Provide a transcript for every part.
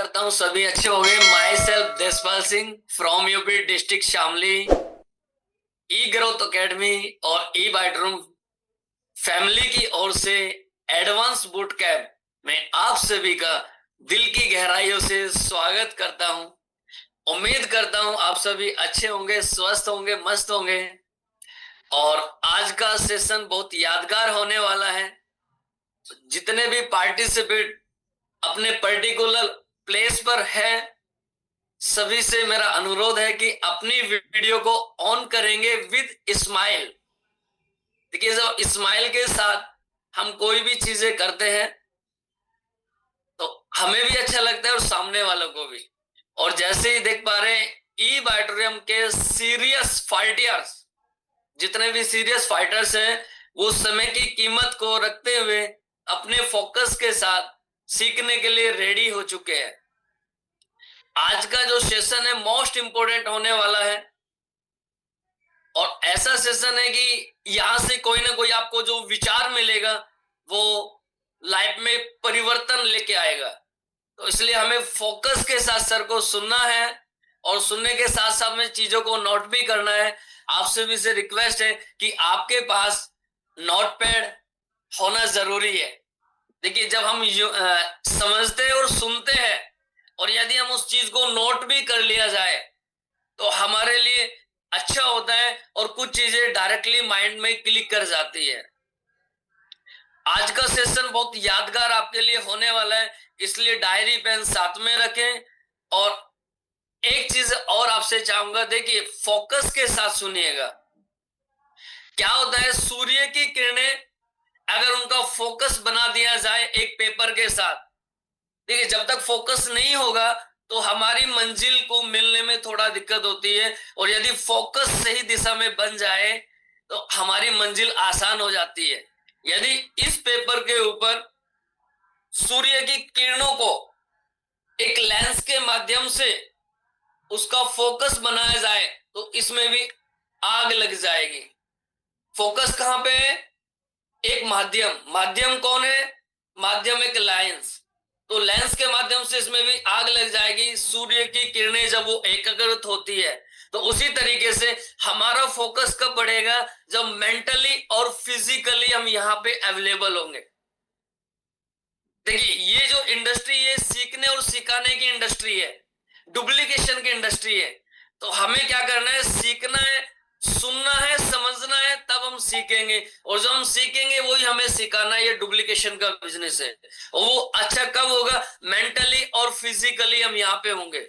करता हूँ सभी अच्छे होंगे। My self Deshpal Singh from UP district Shamli. E growth academy और ई बाइटरूम फैमिली की ओर से एडवांस बूट कैंप में आप सभी का दिल की गहराइयों से स्वागत करता हूँ। उम्मीद करता हूँ आप सभी अच्छे होंगे, स्वस्थ होंगे, मस्त होंगे। और आज का सेशन बहुत यादगार होने वाला है। जितने भी पार्टिसिपेट अपने पर्टिकुलर प्लेस पर है, सभी से मेरा अनुरोध है कि अपनी वीडियो को ऑन करेंगे विद स्माइल। देखिए, जब स्माइल के साथ हम कोई भी चीजें करते हैं तो हमें भी अच्छा लगता है और सामने वालों को भी। और जैसे ही देख पा रहे हैं, ई बाइटोरियम के सीरियस फाइटर्स, जितने भी सीरियस फाइटर्स हैं, वो समय की कीमत को रखते हुए अपने फोकस के साथ सीखने के लिए रेडी हो चुके हैं। आज का जो सेशन है मोस्ट इंपोर्टेंट होने वाला है और ऐसा सेशन है कि यहां से कोई ना कोई आपको जो विचार मिलेगा वो लाइफ में परिवर्तन लेके आएगा। तो इसलिए हमें फोकस के साथ सर को सुनना है और सुनने के साथ साथ में चीजों को नोट भी करना है। आपसे भी से रिक्वेस्ट है कि आपके पास नोट पैड होना जरूरी है। देखिए, जब हम समझते हैं और सुनते हैं और यदि हम उस चीज को नोट भी कर लिया जाए तो हमारे लिए अच्छा होता है और कुछ चीजें डायरेक्टली माइंड में क्लिक कर जाती है। आज का सेशन बहुत यादगार आपके लिए होने वाला है, इसलिए डायरी पेन साथ में रखें। और एक चीज और आपसे चाहूंगा, देखिए फोकस के साथ सुनिएगा। क्या होता है, सूर्य की किरणें अगर उनका फोकस बना दिया जाए एक पेपर के साथ, देखिए जब तक फोकस नहीं होगा तो हमारी मंजिल को मिलने में थोड़ा दिक्कत होती है। और यदि फोकस सही दिशा में बन जाए तो हमारी मंजिल आसान हो जाती है। यदि इस पेपर के ऊपर सूर्य की किरणों को एक लेंस के माध्यम से उसका फोकस बनाया जाए तो इसमें भी आग लग जाएगी। फोकस कहां पे है? एक माध्यम। माध्यम कौन है? माध्यम एक लेंस। तो लेंस के माध्यम से इसमें भी आग लग जाएगी। सूर्य की किरणें जब वो एकाग्रत होती है तो उसी तरीके से हमारा फोकस कब बढ़ेगा? जब मेंटली और फिजिकली हम यहाँ पे अवेलेबल होंगे। देखिए, ये जो इंडस्ट्री है सीखने और सिखाने की इंडस्ट्री है, डुप्लीकेशन की इंडस्ट्री है। तो हमें क्या करना है? सीखना है, सुनना है, समझना है, तब हम सीखेंगे। और जो हम सीखेंगे वही हमें सिखाना है। ये डुप्लीकेशन का बिजनेस है। और वो अच्छा कब होगा? मेंटली और फिजिकली हम यहाँ पे होंगे।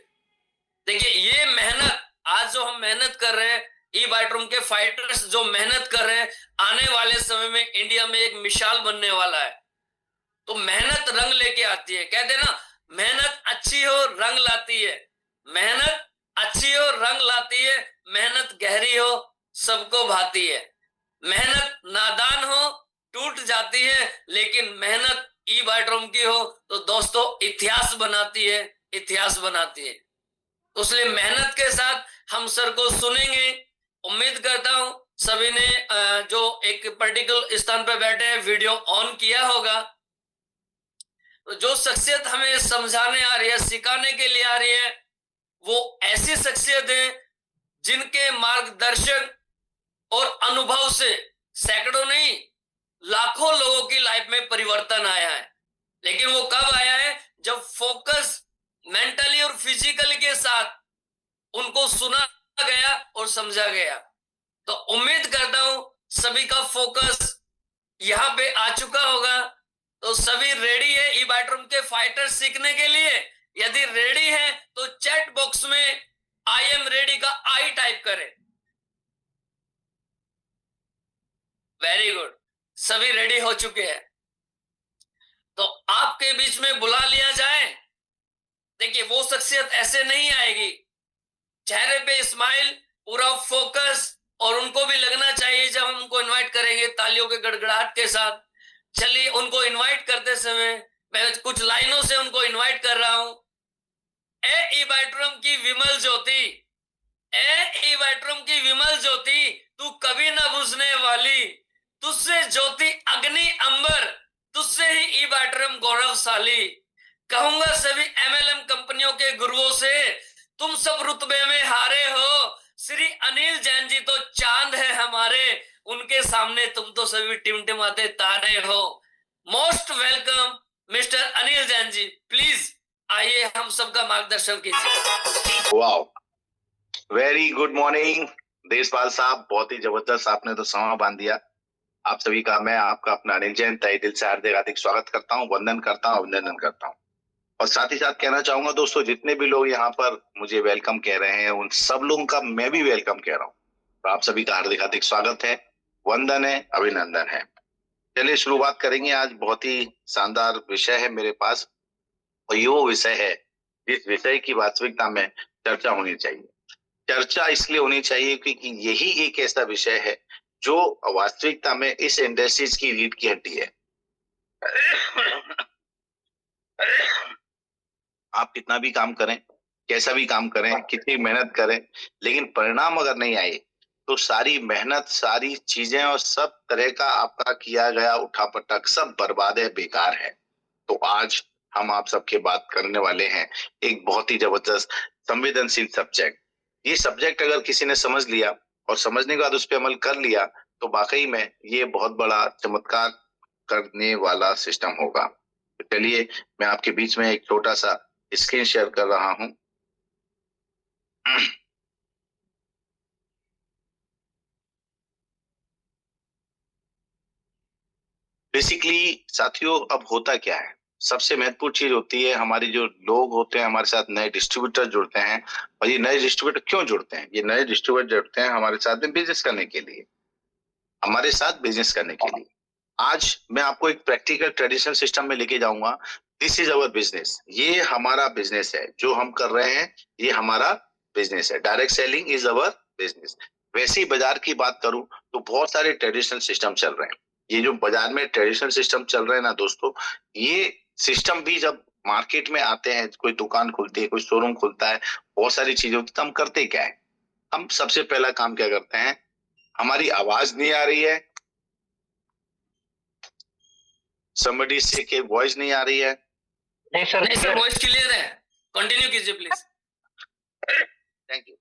देखिए, ये मेहनत आज जो हम मेहनत कर रहे हैं, ई बाइटरूम के फाइटर्स जो मेहनत कर रहे हैं, आने वाले समय में इंडिया में एक मिसाल बनने वाला है। तो मेहनत रंग लेके आती है। कहते ना, मेहनत अच्छी हो रंग लाती है। मेहनत अच्छी हो रंग लाती है, मेहनत गहरी हो सबको भाती है। मेहनत नादान हो टूट जाती है, लेकिन मेहनत ई बाइटरूम की हो तो दोस्तों इतिहास बनाती है, इतिहास बनाती है। तो इसलिए मेहनत के साथ हम सर को सुनेंगे। उम्मीद करता हूं सभी ने जो एक पर्टिकुलर स्थान पर बैठे हैं वीडियो ऑन किया होगा। तो जो शख्सियत हमें समझाने आ रही है, सिखाने के लिए आ रही है, वो ऐसी शख्सियत है जिनके मार्गदर्शन और अनुभव से सैकड़ों नहीं लाखों लोगों की लाइफ में परिवर्तन आया है। लेकिन वो कब आया है? जब फोकस मेंटली और फिजिकली के साथ उनको सुना गया और समझा गया। तो उम्मीद करता हूं सभी का फोकस यहां पे आ चुका होगा। तो सभी रेडी है ई बाइटरूम के फाइटर सीखने के लिए? यदि रेडी है तो चैट बॉक्स में आई एम रेडी का आई टाइप करें। वेरी गुड, सभी रेडी हो चुके हैं। तो आपके बीच में बुला लिया जाए। देखिए, वो शख्सियत ऐसे नहीं आएगी, चेहरे पे स्माइल, पूरा फोकस। और उनको भी लगना चाहिए जब हम उनको इनवाइट करेंगे तालियों के गड़गड़ाहट के साथ। चलिए, उनको इनवाइट करते समय मैं कुछ लाइनों से उनको इनवाइट कर रहा हूं। ए ई बाइटरूम की विमल ज्योति, ए ई बाइटरूम की विमल ज्योति, तू कभी ना बुझने वाली, तुझसे ज्योति अग्नि अंबर, तुझसे ही ई बाइटरूम गौरवशाली। कहूंगा सभी एमएलएम कंपनियों के गुरुओं से, तुम सब रुतबे में हारे हो। श्री अनिल जैन जी तो चांद है हमारे, उनके सामने तुम तो सभी टिमटिमाते तारे हो। Most welcome mister Anil Jain ji, please आइए हम सबका मार्गदर्शन कीजिए। Wow, very good morning Deshpal साहब, बहुत ही जबरदस्त आपने तो समा बांध दिया। आप सभी का मैं आपका अपना अनिल जैन तहे दिल से हार्दिक स्वागत करता हूँ, वंदन करता हूँ, अभिनंदन करता हूँ। और साथ ही साथ कहना चाहूंगा दोस्तों, जितने भी लोग यहाँ पर मुझे वेलकम कह रहे हैं उन सब लोगों का मैं भी वेलकम कह रहा हूँ। तो आप सभी का हार्दिक स्वागत है, वंदन है, अभिनंदन है। चलिए शुरुआत करेंगे। आज बहुत ही शानदार विषय है मेरे पास, और ये वो विषय है जिस विषय की वास्तविकता में चर्चा होनी चाहिए। चर्चा इसलिए होनी चाहिए क्योंकि यही एक ऐसा विषय है जो वास्तविकता में इस इंडस्ट्रीज की रीढ़ की हड्डी है। आप कितना भी काम करें, कैसा भी काम करें, कितनी मेहनत करें, लेकिन परिणाम अगर नहीं आए तो सारी मेहनत, सारी चीजें और सब तरह का आपका किया गया उठापटक सब बर्बाद है, बेकार है। तो आज हम आप सबके बात करने वाले हैं एक बहुत ही जबरदस्त संवेदनशील सब्जेक्ट। ये सब्जेक्ट अगर किसी ने समझ लिया और समझने के बाद उस पर अमल कर लिया तो वाकई में ये बहुत बड़ा चमत्कार करने वाला सिस्टम होगा। तो चलिए मैं आपके बीच में एक छोटा सा स्क्रीन शेयर कर रहा हूं। बेसिकली साथियों, अब होता क्या है, सबसे महत्वपूर्ण चीज होती है, हमारे जो लोग होते हैं हमारे साथ नए डिस्ट्रीब्यूटर जुड़ते हैं। और ये नए डिस्ट्रीब्यूटर क्यों जुड़ते हैं? ये नए डिस्ट्रीब्यूटर जुड़ते हैं हमारे साथ में बिजनेस करने के लिए, हमारे साथ बिजनेस करने के लिए। आज मैं आपको एक प्रैक्टिकल ट्रेडिशनल सिस्टम में लेके जाऊंगा। दिस इज अवर बिजनेस, ये हमारा बिजनेस है, जो हम कर रहे हैं ये हमारा बिजनेस है। Direct selling is our business. वैसे ही बाजार की बात करूं तो बहुत सारे ट्रेडिशनल सिस्टम चल रहे हैं। ये जो बाजार में ट्रेडिशनल सिस्टम चल रहे हैं ना दोस्तों, ये सिस्टम भी जब मार्केट में आते हैं, कोई दुकान खुलती है, कोई शोरूम खुलता है, बहुत सारी चीजें होती है, तो हम करते क्या है? हम सबसे पहला काम क्या करते हैं? हमारी आवाज नहीं आ रही है, somebody से के वॉइस नहीं आ रही है? नहीं सर, वॉइस क्लियर है, कंटिन्यू कीजिए प्लीज। Thank you.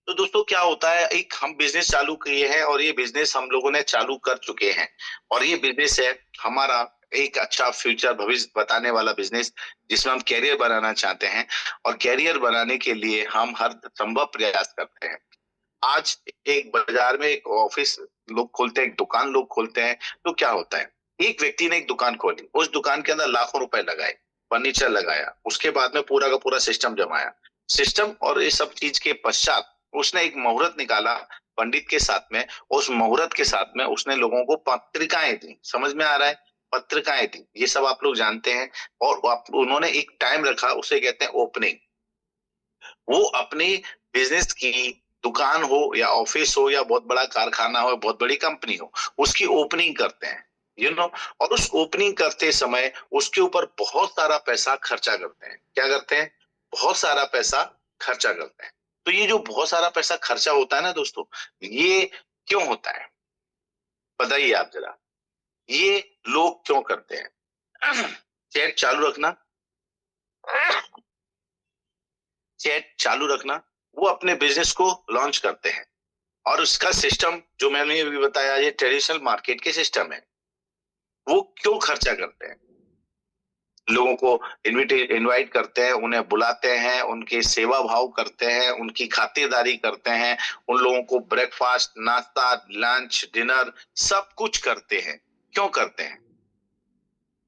तो दोस्तों क्या होता है, एक हम बिजनेस चालू किए हैं और ये बिजनेस हम लोगों ने चालू कर चुके हैं, और ये बिजनेस है हमारा एक अच्छा फ्यूचर भविष्य बताने वाला बिजनेस, जिसमें हम कैरियर बनाना चाहते हैं। और कैरियर बनाने के लिए हम हर संभव प्रयास करते हैं। आज एक बाजार में एक ऑफिस लोग खोलते हैं, एक दुकान लोग खोलते हैं, तो क्या होता है, एक व्यक्ति ने एक दुकान खोली, उस दुकान के अंदर लाखों रुपए लगाए, फर्नीचर लगाया, उसके बाद में पूरा का पूरा सिस्टम जमाया। सिस्टम और ये सब चीज के पश्चात उसने एक मुहूर्त निकाला पंडित के साथ में। उस मुहूर्त के साथ में उसने लोगों को पत्रिकाएं दी। समझ में आ रहा है? पत्रिकाएं दी, ये सब आप लोग जानते हैं। और उन्होंने एक टाइम रखा, उसे कहते हैं ओपनिंग। वो अपनी बिजनेस की दुकान हो या ऑफिस हो या बहुत बड़ा कारखाना हो, बहुत बड़ी कंपनी हो, उसकी ओपनिंग करते हैं, और उस ओपनिंग करते समय उसके ऊपर बहुत सारा पैसा खर्चा करते हैं। क्या करते हैं? बहुत सारा पैसा खर्चा करते हैं। तो ये जो बहुत सारा पैसा खर्चा होता है ना दोस्तों, ये क्यों होता है बताइए आप जरा, ये लोग क्यों करते हैं? चैट चालू रखना, चैट चालू रखना। वो अपने बिजनेस को लॉन्च करते हैं, और उसका सिस्टम जो मैंने अभी बताया, ये ट्रेडिशनल मार्केट के सिस्टम है। वो क्यों खर्चा करते हैं? लोगों को इनवाइट करते हैं, उन्हें बुलाते हैं, उनकी सेवा भाव करते हैं, उनकी खातिरदारी करते हैं, उन लोगों को ब्रेकफास्ट, नाश्ता, लंच, डिनर सब कुछ करते हैं। क्यों करते हैं?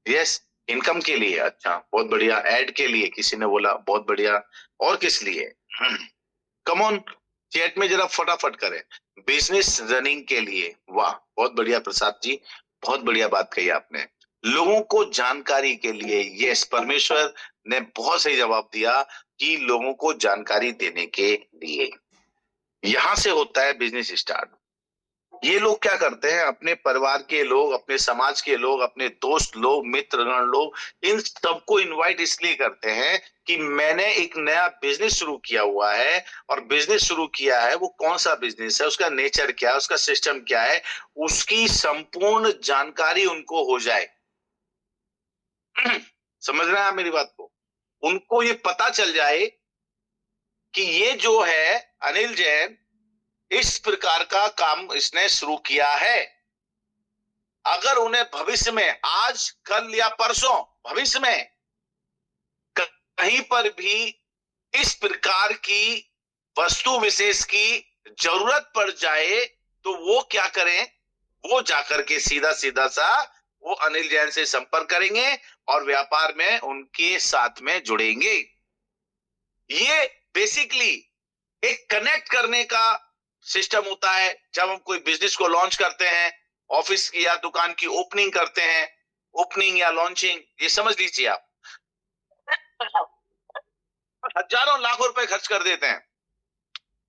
यस, इनकम के लिए। अच्छा, बहुत बढ़िया। एड के लिए किसी ने बोला, बहुत बढ़िया। और किस लिए? कम ऑन, चैट में जरा फटाफट करें। बिजनेस रनिंग के लिए। वाह, बहुत बढ़िया प्रसाद जी, बहुत बढ़िया बात कही आपने। लोगों को जानकारी के लिए। यस, परमेश्वर ने बहुत सही जवाब दिया कि लोगों को जानकारी देने के लिए। यहां से होता है बिजनेस स्टार्ट। ये लोग क्या करते हैं, अपने परिवार के लोग, अपने समाज के लोग, अपने दोस्त लोग, मित्रगण लोग, इन सबको इनवाइट इसलिए करते हैं कि मैंने एक नया बिजनेस शुरू किया हुआ है। और बिजनेस शुरू किया है, वो कौन सा बिजनेस है, उसका नेचर क्या है, उसका सिस्टम क्या है, उसकी संपूर्ण जानकारी उनको हो जाए। समझ रहे हैं आप मेरी बात को? उनको ये पता चल जाए कि ये जो है अनिल जैन इस प्रकार का काम इसने शुरू किया है। अगर उन्हें भविष्य में, आज कल या परसों भविष्य में कहीं पर भी इस प्रकार की वस्तु विशेष की जरूरत पड़ जाए तो वो क्या करें, वो जाकर के सीधा सीधा सा वो अनिल जैन से संपर्क करेंगे और व्यापार में उनके साथ में जुड़ेंगे। ये बेसिकली एक कनेक्ट करने का सिस्टम होता है। जब हम कोई बिजनेस को लॉन्च करते हैं, ऑफिस की या दुकान की ओपनिंग करते हैं, ओपनिंग या लॉन्चिंग, ये समझ लीजिए आप हजारों लाखों रुपए खर्च कर देते हैं।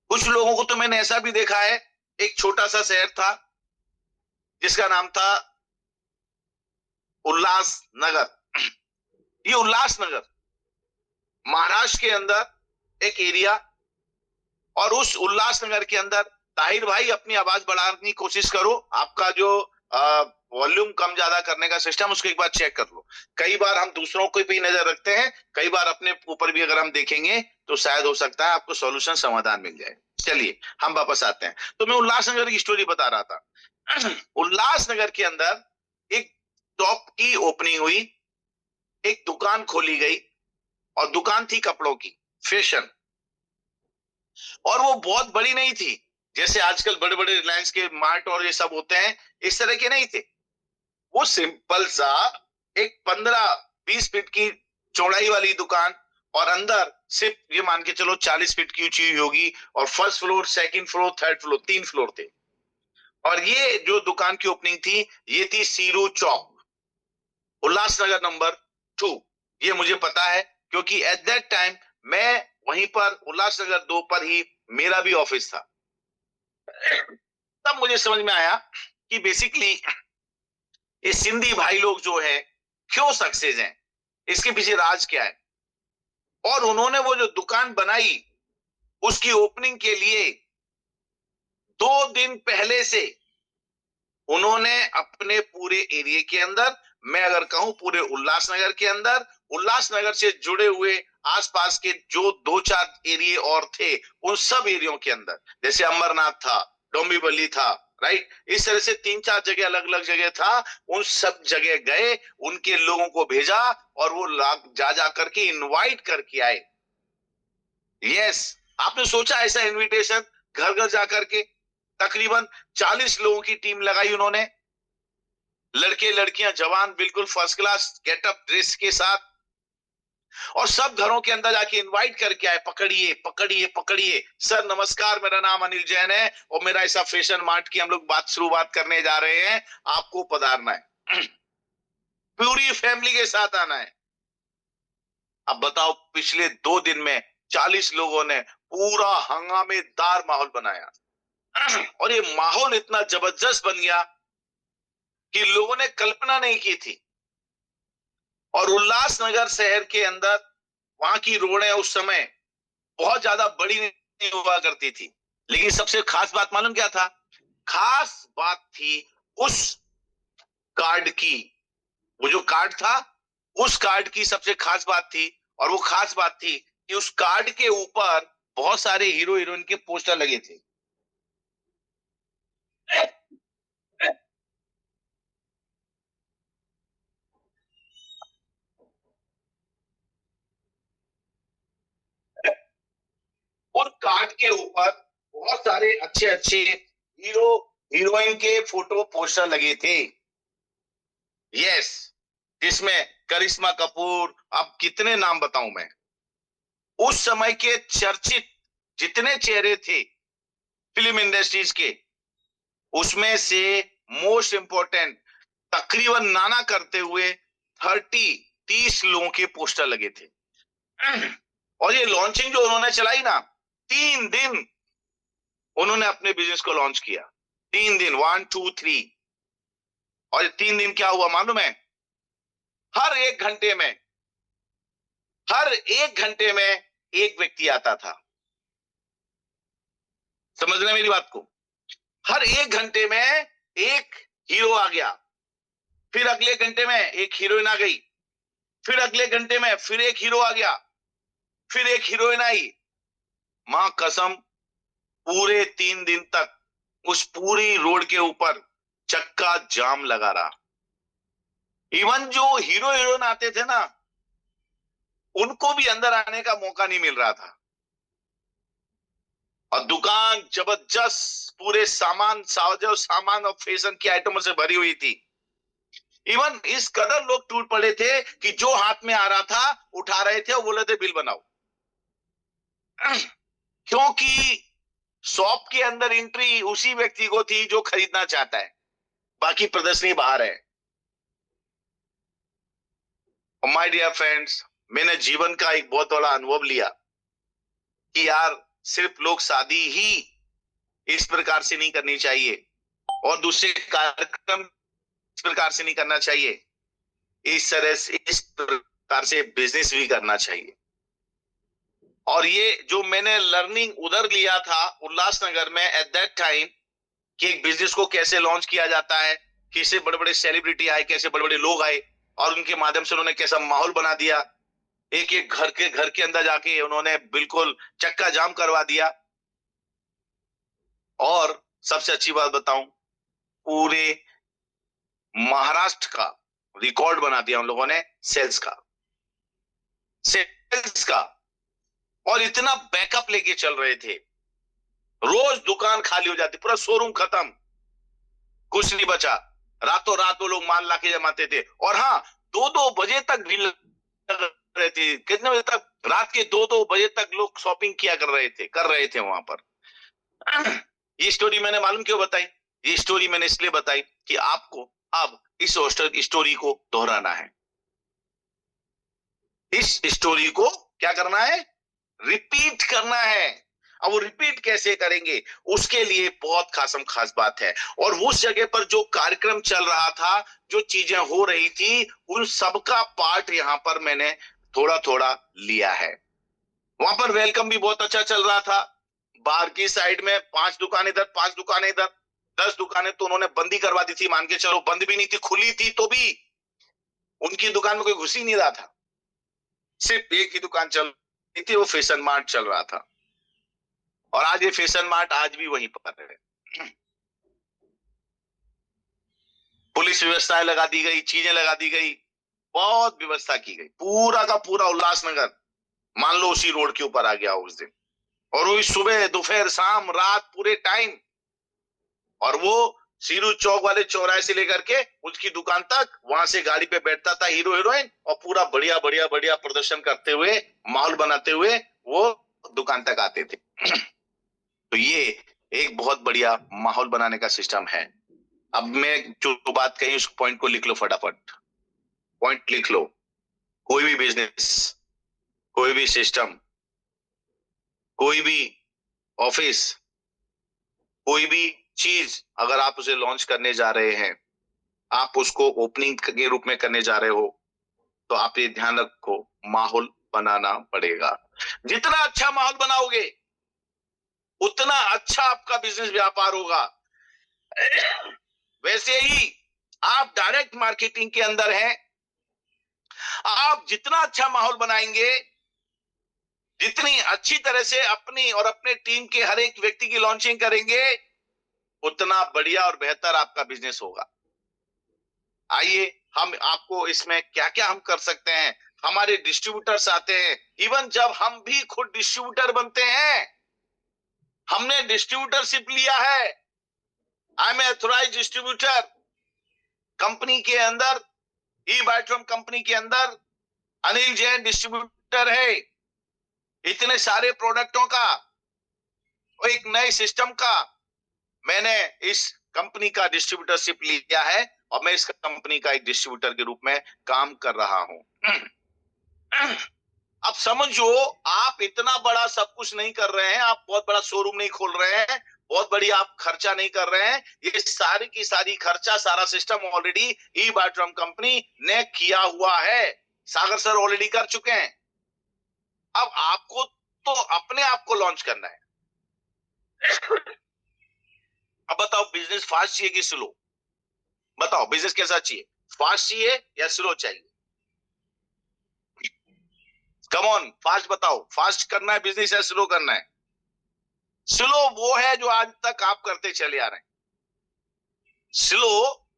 कुछ लोगों को तो मैंने ऐसा भी देखा है, एक छोटा सा शहर था जिसका नाम था उल्लासनगर। ये उल्लासनगर महाराष्ट्र के अंदर एक एरिया, और उस उल्लासनगर के अंदर, ताहिर भाई अपनी आवाज बढ़ाने की कोशिश करो, आपका जो वॉल्यूम कम ज्यादा करने का सिस्टम उसको एक बार चेक कर लो। कई बार हम दूसरों को भी नजर रखते हैं, कई बार अपने ऊपर भी अगर हम देखेंगे तो शायद हो सकता है आपको सॉल्यूशन, समाधान मिल जाए। चलिए हम वापस आते हैं। तो मैं उल्लासनगर की स्टोरी बता रहा था। उल्लासनगर के अंदर एक शॉप की ओपनिंग हुई, एक दुकान खोली गई, और दुकान थी कपड़ों की, फैशन। और वो बहुत बड़ी नहीं थी, जैसे आजकल बड़े बड़े रिलायंस के मार्ट और ये सब होते हैं, इस तरह के नहीं थे। वो सिंपल सा एक 15-20 फीट की चौड़ाई वाली दुकान, और अंदर सिर्फ ये मान के चलो 40 फीट की ऊंची होगी, और first floor, second floor, third floor, 3 floor थे। और ये जो दुकान की ओपनिंग थी, ये थी सीरू चौक, उल्लासनगर नंबर 2। ये मुझे पता है क्योंकि एट दैट टाइम मैं वहीं पर उल्लासनगर 2 पर ही मेरा भी ऑफिस था। तब मुझे समझ में आया कि बेसिकली ये सिंधी भाई लोग जो है क्यों सक्सेस हैं, इसके पीछे राज क्या है। और उन्होंने वो जो दुकान बनाई, उसकी ओपनिंग के लिए 2 दिन पहले से उन्होंने अपने पूरे एरिया के अंदर, मैं अगर कहूं पूरे उल्लासनगर के अंदर, उल्लासनगर से जुड़े हुए आसपास के जो 2-4 एरिया और थे, उन सब एरियो के अंदर, जैसे अमरनाथ था, डोंबिवली था, राइट, इस तरह से 3-4 जगह अलग अलग जगह था, उन सब जगह गए, उनके लोगों को भेजा, और वो जा जा करके इनवाइट करके आए। यस, आपने सोचा ऐसा इनविटेशन घर घर जाकर के? तकरीबन 40 लोगों की टीम लगाई उन्होंने, लड़के लड़कियां जवान, बिल्कुल फर्स्ट क्लास गेटअप ड्रेस के साथ, और सब घरों के अंदर जाके इनवाइट करके आए, पकड़िए पकड़िए पकड़िए, सर नमस्कार, मेरा नाम अनिल जैन है, और मेरा ऐसा फैशन मार्ट की हम लोग शुरुआत करने जा रहे हैं, आपको पधारना है, पूरी फैमिली के साथ आना है। अब बताओ, पिछले 2 दिन में 40 लोगों ने पूरा हंगामेदार माहौल बनाया, और ये माहौल इतना जबरदस्त बन गया कि लोगों ने कल्पना नहीं की थी। और उल्लासनगर शहर के अंदर वहां की रोडें उस समय बहुत ज्यादा बड़ी नहीं हुआ करती थी, लेकिन सबसे खास बात मालूम क्या था? खास बात थी उस कार्ड की, वो जो कार्ड था, उस कार्ड की सबसे खास बात थी, और वो खास बात थी कि उस कार्ड के ऊपर बहुत सारे हीरो हीरोइन के पोस्टर लगे थे। और कार्ड के ऊपर बहुत सारे अच्छे अच्छे हीरो हीरोइन के फोटो पोस्टर लगे थे। यस, जिसमें करिश्मा कपूर, अब कितने नाम बताऊं मैं, उस समय के चर्चित जितने चेहरे थे फिल्म इंडस्ट्रीज के, उसमें से मोस्ट इंपोर्टेंट तकरीबन नाना करते हुए 30 लोगों के पोस्टर लगे थे। और ये लॉन्चिंग जो उन्होंने चलाई ना, 3 दिन उन्होंने अपने बिजनेस को लॉन्च किया, 3 दिन, 1 2 3। और ये 3 दिन क्या हुआ मालूम है? हर एक घंटे में, हर एक घंटे में एक व्यक्ति आता था। समझ रहे हैं मेरी बात को? हर एक घंटे में एक हीरो आ गया, फिर अगले घंटे में एक हीरोइन आ गई, फिर अगले घंटे में फिर एक हीरो आ गया, फिर एक हीरोइन आई। मां कसम, पूरे 3 दिन तक उस पूरी रोड के ऊपर चक्का जाम लगा रहा। इवन जो हीरो हीरोइन आते थे ना, उनको भी अंदर आने का मौका नहीं मिल रहा था। और दुकान जबरदस्त पूरे सामान, साजो सामान और फैशन की आइटमों से भरी हुई थी। इवन इस कदर लोग टूट पड़े थे कि जो हाथ में आ रहा था उठा रहे थे और बोले थे बिल बनाओ। क्योंकि शॉप के अंदर एंट्री उसी व्यक्ति को थी जो खरीदना चाहता है, बाकी प्रदर्शनी बाहर है। माय डियर फ्रेंड्स, मैंने जीवन का एक बहुत बड़ा अनुभव लिया कि यार सिर्फ लोग शादी ही इस प्रकार से नहीं करनी चाहिए और दूसरे कार्यक्रम इस प्रकार से नहीं करना चाहिए, इस तरह से इस प्रकार से बिजनेस भी करना चाहिए। और ये जो मैंने लर्निंग उधर लिया था उल्लासनगर में एट दैट टाइम, कि एक बिजनेस को कैसे लॉन्च किया जाता है, कैसे बड़े बड़े सेलिब्रिटी आए, कैसे बड़े बड़े लोग आए और उनके माध्यम से उन्होंने कैसा माहौल बना दिया। एक एक घर के अंदर जाके उन्होंने बिल्कुल चक्का जाम करवा दिया। और सबसे अच्छी बात बताऊं, पूरे महाराष्ट्र का रिकॉर्ड बना दिया उन लोगों ने सेल्स का। और इतना बैकअप लेके चल रहे थे, रोज दुकान खाली हो जाती, पूरा शोरूम खत्म, कुछ नहीं बचा। रातों रात वो लोग माल लाके जमाते थे। और हाँ, 2-2 बजे तक भीड़ लग रही थी। कितने बजे तक? रात के 2-2 बजे तक लोग शॉपिंग किया कर रहे थे वहां पर। ये स्टोरी मैंने मालूम क्यों बताई? ये स्टोरी मैंने इसलिए बताई कि आपको अब इस स्टोरी को दोहराना है। इस स्टोरी को क्या करना है? रिपीट करना है। अब वो रिपीट कैसे करेंगे, उसके लिए बहुत खास बात है। और उस जगह पर जो कार्यक्रम चल रहा था, जो चीजें हो रही थी, उन सबका पार्ट यहां पर मैंने थोड़ा थोड़ा लिया है। वहां पर वेलकम भी बहुत अच्छा चल रहा था। बाहर की साइड में 5 दुकानें इधर, 5 दुकानें इधर, 10 दुकानें तो उन्होंने बंदी करवा दी थी। मान के चलो बंद भी नहीं थी, खुली थी तो भी उनकी दुकान में कोई घुस ही नहीं रहा था। सिर्फ एक ही दुकान चल रही थी, वो फैशन मार्ट चल रहा था। और आज ये फैशन मार्ट आज भी वहीं पर है। पुलिस व्यवस्थाएं लगा दी गई, चीजें लगा दी गई, बहुत व्यवस्था की गई। पूरा का पूरा उल्लासनगर मान लो उसी रोड के ऊपर आ गया उस दिन। और वो सुबह दोपहर शाम रात पूरे टाइम। और वो सीरू चौक वाले चौराहे से लेकर के उसकी दुकान तक, वहां से गाड़ी पे बैठता था हीरो हीरोइन और पूरा बढ़िया बढ़िया बढ़िया प्रदर्शन करते हुए, माहौल बनाते हुए वो दुकान तक आते थे। तो ये एक बहुत बढ़िया माहौल बनाने का सिस्टम है। अब मैं जो बात कही उस पॉइंट को लिख लो फटाफट, पॉइंट लिख लो। कोई भी बिजनेस, कोई भी सिस्टम, कोई भी ऑफिस, कोई भी चीज अगर आप उसे लॉन्च करने जा रहे हैं, आप उसको ओपनिंग के रूप में करने जा रहे हो, तो आप ये ध्यान रखो, माहौल बनाना पड़ेगा। जितना अच्छा माहौल बनाओगे उतना अच्छा आपका बिजनेस व्यापार होगा। वैसे ही आप डायरेक्ट मार्केटिंग के अंदर हैं, आप जितना अच्छा माहौल बनाएंगे, जितनी अच्छी तरह से अपनी और अपने टीम के हर एक व्यक्ति की लॉन्चिंग करेंगे, उतना बढ़िया और बेहतर आपका बिजनेस होगा। आइए हम आपको इसमें क्या क्या हम कर सकते हैं। हमारे डिस्ट्रीब्यूटर्स आते हैं। इवन जब हम भी खुद डिस्ट्रीब्यूटर बनते हैं, हमने डिस्ट्रीब्यूटरशिप लिया है। I am authorised distributor company के अंदर, ई बायोट्रम कंपनी के अंदर अनिल जैन डिस्ट्रीब्यूटर है। इतने सारे प्रोडक्टों का और एक नए सिस्टम का मैंने इस कंपनी का डिस्ट्रीब्यूटरशिप लिया है और मैं इस कंपनी का एक डिस्ट्रीब्यूटर के रूप में काम कर रहा हूं। अब समझो, आप इतना बड़ा सब कुछ नहीं कर रहे हैं, आप बहुत बड़ा शोरूम नहीं खोल रहे हैं, बहुत बड़ी आप खर्चा नहीं कर रहे हैं। ये सारी की सारी खर्चा, सारा सिस्टम ऑलरेडी ई बायोट्रम कंपनी ने किया हुआ है। सागर सर ऑलरेडी कर चुके हैं। अब आपको तो अपने आप को लॉन्च करना है। अब बताओ बिजनेस फास्ट चाहिए कि स्लो? बताओ बिजनेस कैसा चाहिए, फास्ट चाहिए या स्लो चाहिए? कम ऑन, फास्ट बताओ, फास्ट करना है बिजनेस या स्लो करना है? स्लो वो है जो आज तक आप करते चले आ रहे हैं। स्लो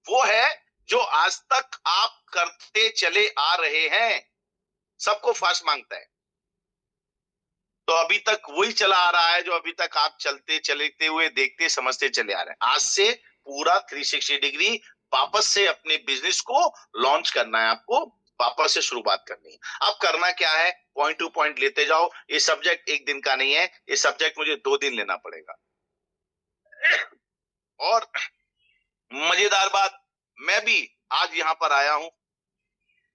वो है जो आज तक आप करते चले आ रहे हैं। सबको फास्ट मांगता है, तो अभी तक वही चला आ रहा है जो अभी तक आप चलते हुए देखते समझते चले आ रहे हैं। आज से पूरा 360 डिग्री वापस से अपने बिजनेस को लॉन्च करना है, आपको वापस से शुरुआत करनी है। अब करना क्या है, पॉइंट टू पॉइंट लेते जाओ। ये सब्जेक्ट एक दिन का नहीं है, ये सब्जेक्ट मुझे 2 दिन लेना पड़ेगा। और मजेदार बात, मैं भी आज यहां पर आया हूं,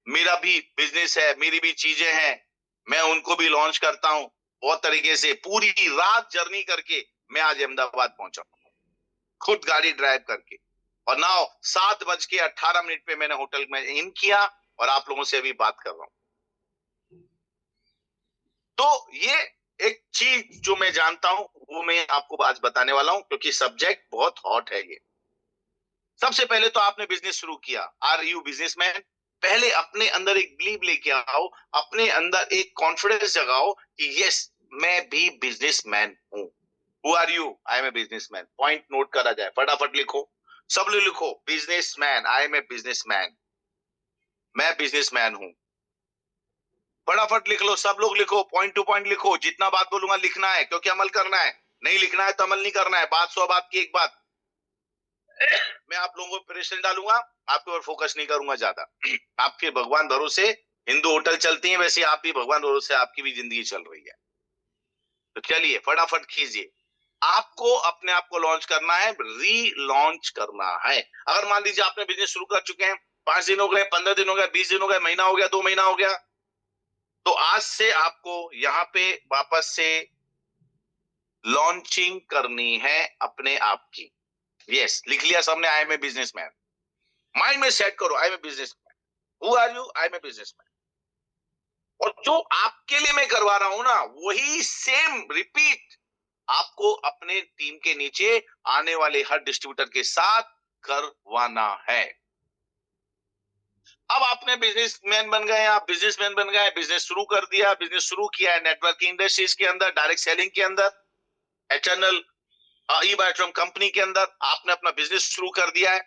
मेरा भी बिजनेस है, मेरी भी चीजें हैं, मैं उनको भी लॉन्च करता हूं। बहुत तरीके से पूरी रात जर्नी करके मैं आज अहमदाबाद पहुंचा, खुद गाड़ी ड्राइव करके। और नाउ 7:18 पे मैंने होटल में इन किया और आप लोगों से अभी बात कर रहा हूं। तो ये एक चीज जो मैं जानता हूं वो मैं आपको आज बताने वाला हूं, क्योंकि सब्जेक्ट बहुत हॉट है ये। सबसे पहले तो आपने बिजनेस शुरू किया, आर यू बिजनेसमैन? पहले अपने अंदर एक बिलीव लेके आओ, अपने अंदर एक कॉन्फिडेंस जगाओ कि यस मैं भी बिजनेसमैन हूं। Who are you? I am a businessman. Point note करा जाए, फटाफट लिखो, सब लोग लिखो, businessman, I am a businessman, मैं बिजनेसमैन हूं। फटाफट लिख लो, सब लोग लिखो, पॉइंट टू पॉइंट लिखो। जितना बात बोलूंगा लिखना है, क्योंकि अमल करना है। नहीं लिखना है तो अमल नहीं करना है। बात 100 बात की एक बात। मैं आप लोगों को प्रेशर डालूंगा, आपके ऊपर फोकस नहीं करूंगा ज्यादा। आपके भगवान भरोसे हिंदू होटल चलती हैं, वैसे आप भी भगवान भरोसे आपकी भी जिंदगी चल रही है। तो चलिए फटाफट कीजिए। आपको अपने आप को लॉन्च करना है, री लॉन्च करना है। अगर मान लीजिए आपने बिजनेस शुरू कर चुके हैं, 5 दिन हो गए, 15 दिन हो गए, 20 दिन हो गए, महीना हो गया, 2 महीना हो गया, तो आज से आपको यहाँ पे वापस से लॉन्चिंग करनी है अपने आप की। यस, लिख लिया सबने, I am a businessman. Mind में सेट करो, I am a businessman. Who are you? I am a businessman. और जो आपके लिए मैं करवा रहा हूं ना, वही सेम रिपीट आपको अपने टीम के नीचे आने वाले हर डिस्ट्रीब्यूटर के साथ करवाना है। अब आपने बिजनेसमैन बन गए, आप बिजनेसमैन बन गए, बिजनेस शुरू कर दिया, बिजनेस शुरू किया है नेटवर्किंग इंडस्ट्रीज के अंदर, डायरेक्ट सेलिंग के अंदर, एटर्नल ई बायोट्रम कंपनी के अंदर आपने अपना बिजनेस शुरू कर दिया है।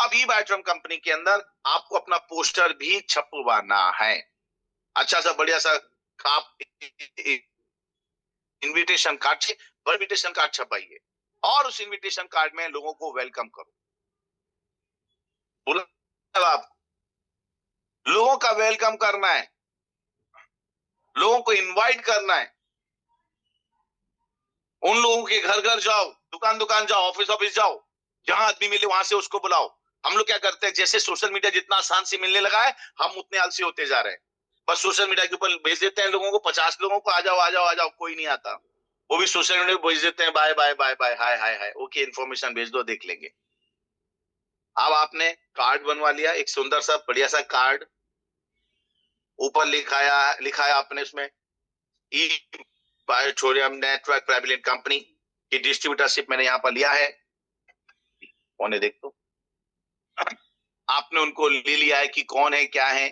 अब ई बायोट्रम कंपनी के अंदर आपको अपना पोस्टर भी छपवाना है। अच्छा सा बढ़िया सा आप इनविटेशन कार्ड, इनविटेशन कार्ड छपाइए और उस इनविटेशन कार्ड में लोगों को वेलकम करो। बोला आप, लोगों का वेलकम करना है, लोगों को इनवाइट करना है। उन लोगों के घर घर जाओ, दुकान दुकान जाओ, ऑफिस ऑफिस जाओ, जहां आदमी मिले वहां से उसको बुलाओ। हम लोग क्या करते हैं, जैसे सोशल मीडिया जितना आसान से मिलने लगा है, हम उतने आलसी होते जा रहे हैं। बस सोशल मीडिया के ऊपर भेज देते हैं लोगों को, 50 लोगों को, आ जाओ आ जाओ आ जाओ, कोई नहीं आता। वो भी सोशल मीडिया पर भेज देते हैं, बाय बाय बाय बाय, हाय हाय हाय, ओके इन्फॉर्मेशन भेज दो, देख लेंगे। अब आपने कार्ड बनवा लिया, एक सुंदर सा बढ़िया सा कार्ड, ऊपर लिखाया आपने उसमें ई बायोट्रोनियम नेटवर्क प्राइवेट कंपनी की डिस्ट्रीब्यूटरशिप मैंने यहां पर लिया है। कौन है देख तो, आपने उनको ले लिया है कि कौन है क्या है,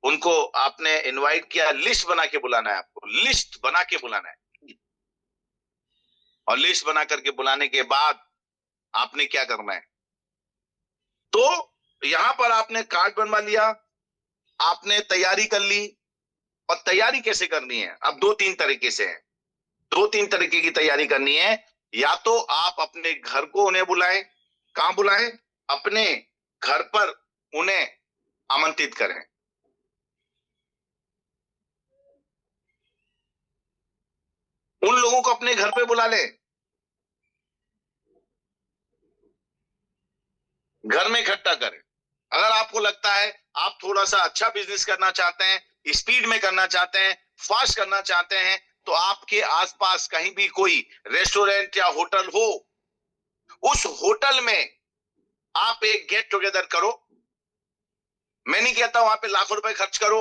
उनको आपने इनवाइट किया। लिस्ट बना के बुलाना है, आपको लिस्ट बना के बुलाना है। और लिस्ट बना करके बुलाने के बाद आपने क्या करना है, तो यहां पर आपने कार्ड बनवा लिया, आपने तैयारी कर ली। और तैयारी कैसे करनी है, अब 2-3 तरीके से है, 2-3 तरीके की तैयारी करनी है। या तो आप अपने घर को उन्हें बुलाएं, कहां बुलाएं, अपने घर पर उन्हें आमंत्रित करें। उन लोगों को अपने घर पे बुला लें, घर में इकट्ठा करें। अगर आपको लगता है आप थोड़ा सा अच्छा बिजनेस करना चाहते हैं, स्पीड में करना चाहते हैं, फास्ट करना चाहते हैं, तो आपके आसपास कहीं भी कोई रेस्टोरेंट या होटल हो, उस होटल में आप एक गेट टुगेदर करो। मैं नहीं कहता वहां पे लाखों रुपए खर्च करो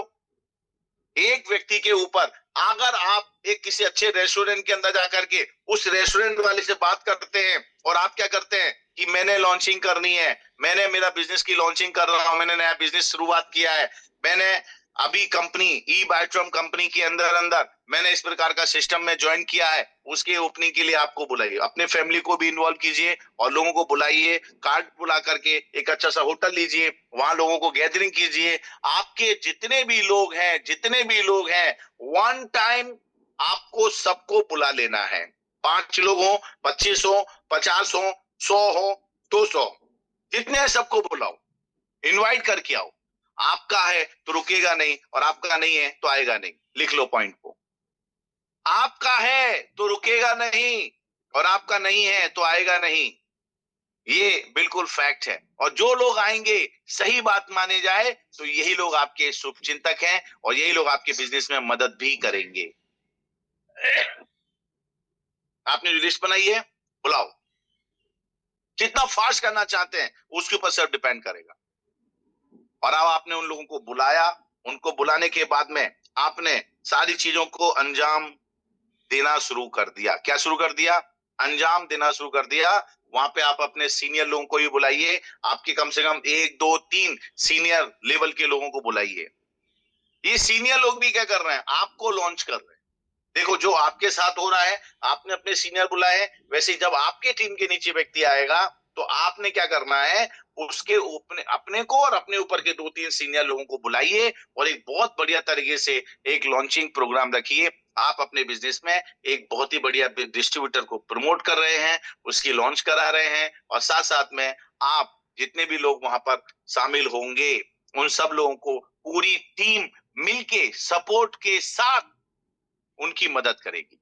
एक व्यक्ति के ऊपर। अगर आप एक किसी अच्छे रेस्टोरेंट के अंदर जाकर के उस रेस्टोरेंट वाले से बात करते हैं और आप क्या करते हैं कि मैंने लॉन्चिंग करनी है, मैंने मेरा बिजनेस की लॉन्चिंग कर रहा हूं, मैंने नया बिजनेस शुरुआत किया है, मैंने अभी कंपनी ई बायोट्रम कंपनी के अंदर मैंने इस प्रकार का सिस्टम में ज्वाइन किया है, उसके ओपनिंग के लिए आपको बुलाइए, अपने फैमिली को भी इन्वॉल्व कीजिए और लोगों को बुलाइए, कार्ड बुला करके एक अच्छा सा होटल लीजिए, वहां लोगों को गैदरिंग कीजिए। आपके जितने भी लोग हैं वन टाइम आपको सबको बुला लेना है। 5 लोग हो, 25 हो, 50 हो, 100 हो, 200, जितने हैं सबको बुलाओ, इनवाइट करके आओ। आपका है तो रुकेगा नहीं और आपका नहीं है तो आएगा नहीं। लिख लो पॉइंट को, आपका है तो रुकेगा नहीं और आपका नहीं है तो आएगा नहीं। ये बिल्कुल फैक्ट है। और जो लोग आएंगे, सही बात माने जाए तो यही लोग आपके शुभचिंतक हैं और यही लोग आपके बिजनेस में मदद भी करेंगे। आपने जो लिस्ट बनाई है बुलाओ, जितना फास्ट करना चाहते हैं उसके ऊपर सब डिपेंड करेगा। और अब आपने उन लोगों को बुलाया, उनको बुलाने के बाद में आपने सारी चीजों को अंजाम देना शुरू कर दिया। क्या शुरू कर दिया? अंजाम देना शुरू कर दिया। वहां पे आप अपने सीनियर लोगों को भी बुलाइए, आपके कम से कम 1 2 3 सीनियर लेवल के लोगों को बुलाइए। ये सीनियर लोग भी क्या कर रहे हैं? आपको लॉन्च कर रहे हैं। देखो, जो आपके साथ हो रहा है, आपने अपने सीनियर बुलाए, वैसे जब आपके टीम के नीचे व्यक्ति आएगा तो आपने क्या करना है, उसके अपने को और अपने ऊपर के 2 3 सीनियर लोगों को बुलाइए और एक बहुत बढ़िया तरीके से एक लॉन्चिंग प्रोग्राम रखिए। आप अपने बिजनेस में एक बहुत ही बढ़िया डिस्ट्रीब्यूटर को प्रमोट कर रहे हैं, उसकी लॉन्च करा रहे हैं और साथ साथ में आप जितने भी लोग वहां पर शामिल होंगे उन सब लोगों को पूरी टीम मिलके सपोर्ट के साथ उनकी मदद करेगी।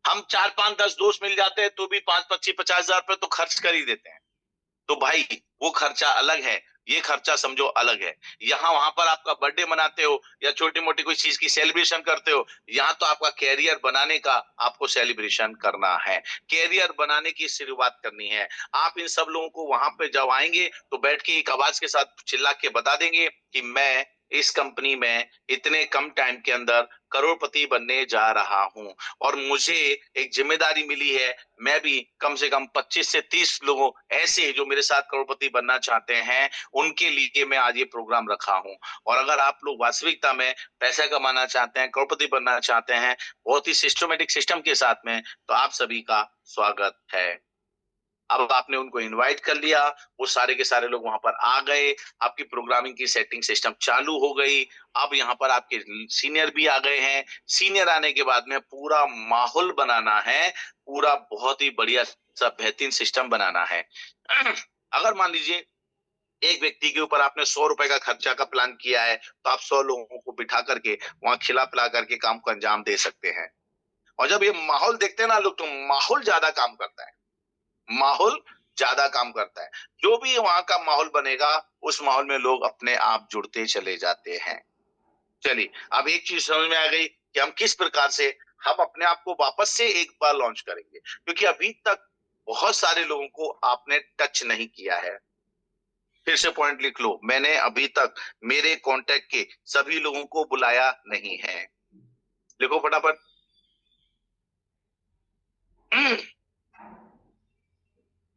हम 4 5 10 दोस्त मिल जाते हैं तो भी 5 25 50 हजार रुपए तो खर्च कर ही देते हैं। तो भाई वो खर्चा अलग है, ये खर्चा समझो अलग है। यहाँ वहां पर आपका बर्थडे मनाते हो या छोटी मोटी कोई चीज की सेलिब्रेशन करते हो, यहाँ तो आपका कैरियर बनाने का आपको सेलिब्रेशन करना है, कैरियर बनाने की शुरुआत करनी है। आप इन सब लोगों को वहां पे जब आएंगे तो बैठ के एक आवाज के साथ चिल्ला के बता देंगे कि मैं इस कंपनी में इतने कम टाइम के अंदर करोड़पति बनने जा रहा हूं और मुझे एक जिम्मेदारी मिली है, मैं भी कम से कम 25 से 30 लोगों ऐसे जो मेरे साथ करोड़पति बनना चाहते हैं उनके लिए मैं आज ये प्रोग्राम रखा हूं। और अगर आप लोग वास्तविकता में पैसा कमाना चाहते हैं, करोड़पति बनना चाहते हैं बहुत ही सिस्टमेटिक सिस्टम के साथ में, तो आप सभी का स्वागत है। अब आपने उनको इनवाइट कर लिया, वो सारे के सारे लोग वहां पर आ गए, आपकी प्रोग्रामिंग की सेटिंग सिस्टम चालू हो गई। अब यहाँ पर आपके सीनियर भी आ गए हैं। सीनियर आने के बाद में पूरा माहौल बनाना है, पूरा बहुत ही बढ़िया सा बेहतरीन सिस्टम बनाना है। अगर मान लीजिए एक व्यक्ति के ऊपर आपने 100 रुपए का खर्चा का प्लान किया है तो आप 100 लोगों को बिठा करके वहां खिला पिला करके काम को अंजाम दे सकते हैं। और जब ये माहौल देखते हैं ना लोग, तो माहौल ज्यादा काम करता है, माहौल ज्यादा काम करता है। जो भी वहां का माहौल बनेगा उस माहौल में लोग अपने आप जुड़ते चले जाते हैं। चलिए, अब एक चीज समझ में आ गई कि हम किस प्रकार से हम अपने आप को वापस से एक बार लॉन्च करेंगे, क्योंकि अभी तक बहुत सारे लोगों को आपने टच नहीं किया है। फिर से पॉइंट लिख लो, मैंने अभी तक मेरे कांटेक्ट के सभी लोगों को बुलाया नहीं है। लिखो फटाफट।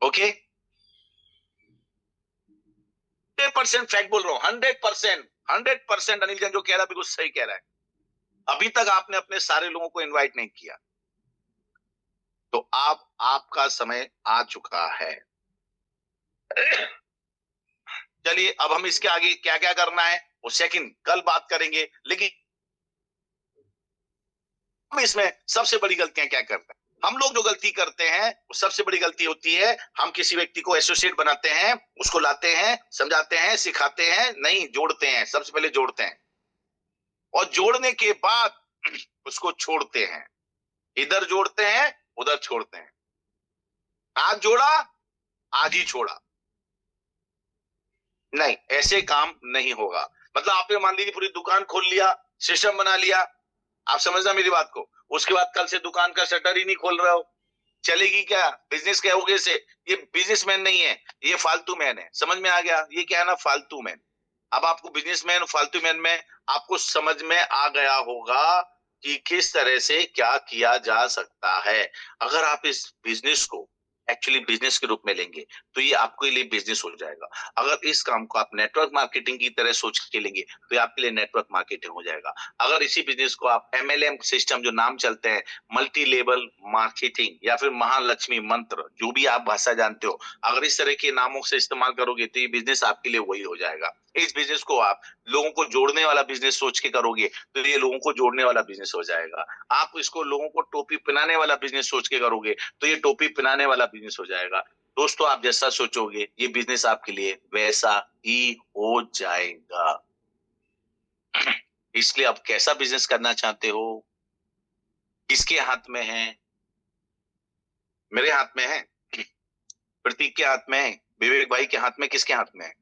ओके, 100% फैक्ट बोल रहा हूं, 100% अनिल जैन जो कह रहा है बिल्कुल सही कह रहा है। अभी तक आपने अपने सारे लोगों को इनवाइट नहीं किया, तो आपका समय आ चुका है। चलिए, अब हम इसके आगे क्या क्या करना है वो सेकंड कल बात करेंगे, लेकिन हम इसमें सबसे बड़ी गलतियां क्या करते हैं? हम लोग जो गलती करते हैं वो सबसे बड़ी गलती होती है, हम किसी व्यक्ति को एसोसिएट बनाते हैं, उसको लाते हैं, समझाते हैं, सिखाते हैं, नहीं जोड़ते हैं। सबसे पहले जोड़ते हैं और जोड़ने के बाद उसको छोड़ते हैं। इधर जोड़ते हैं, उधर छोड़ते हैं। आज जोड़ा, आज ही छोड़ा, नहीं, ऐसे काम नहीं होगा। मतलब आपने मान लीजिए पूरी दुकान खोल लिया, सिस्टम बना लिया, आप समझना मेरी बात को, उसके बाद कल से दुकान का शटर ही नहीं खोल रहे हो, चलेगी क्या? बिजनेस क्या होगे से? ये बिजनेसमैन नहीं है, ये फालतू मैन है। समझ में आ गया? ये क्या है ना, फालतू मैन। अब आपको बिजनेसमैन फालतू मैन में आपको समझ में आ गया होगा कि किस तरह से क्या किया जा सकता है। अगर आप इस बिजनेस को एक्चुअली बिजनेस के रूप में लेंगे तो ये आपके लिए बिजनेस हो जाएगा। अगर इस काम को आप नेटवर्क मार्केटिंग की तरह सोच के लेंगे तो ये आपके लिए नेटवर्क मार्केटिंग हो जाएगा। अगर इसी बिजनेस को आप एमएलएम सिस्टम जो नाम चलते हैं, मल्टी लेवल मार्केटिंग या फिर महालक्ष्मी मंत्र, जो भी आप भाषा जानते हो, अगर इस तरह के नामों से इस्तेमाल करोगे तो ये बिजनेस आपके लिए वही हो जाएगा। इस बिजनेस को आप लोगों को जोड़ने वाला बिजनेस सोच के करोगे तो ये लोगों को जोड़ने वाला बिजनेस हो जाएगा। आप इसको लोगों को टोपी पहनाने वाला बिजनेस सोच के करोगे तो ये टोपी पहनाने वाला बिजनेस हो जाएगा। दोस्तों, आप जैसा सोचोगे ये बिजनेस आपके लिए वैसा ही हो जाएगा। इसलिए आप कैसा बिजनेस करना चाहते हो, किसके हाथ में है? मेरे हाथ में है, प्रतीक के हाथ में है, विवेक भाई के हाथ में, किसके हाथ में है?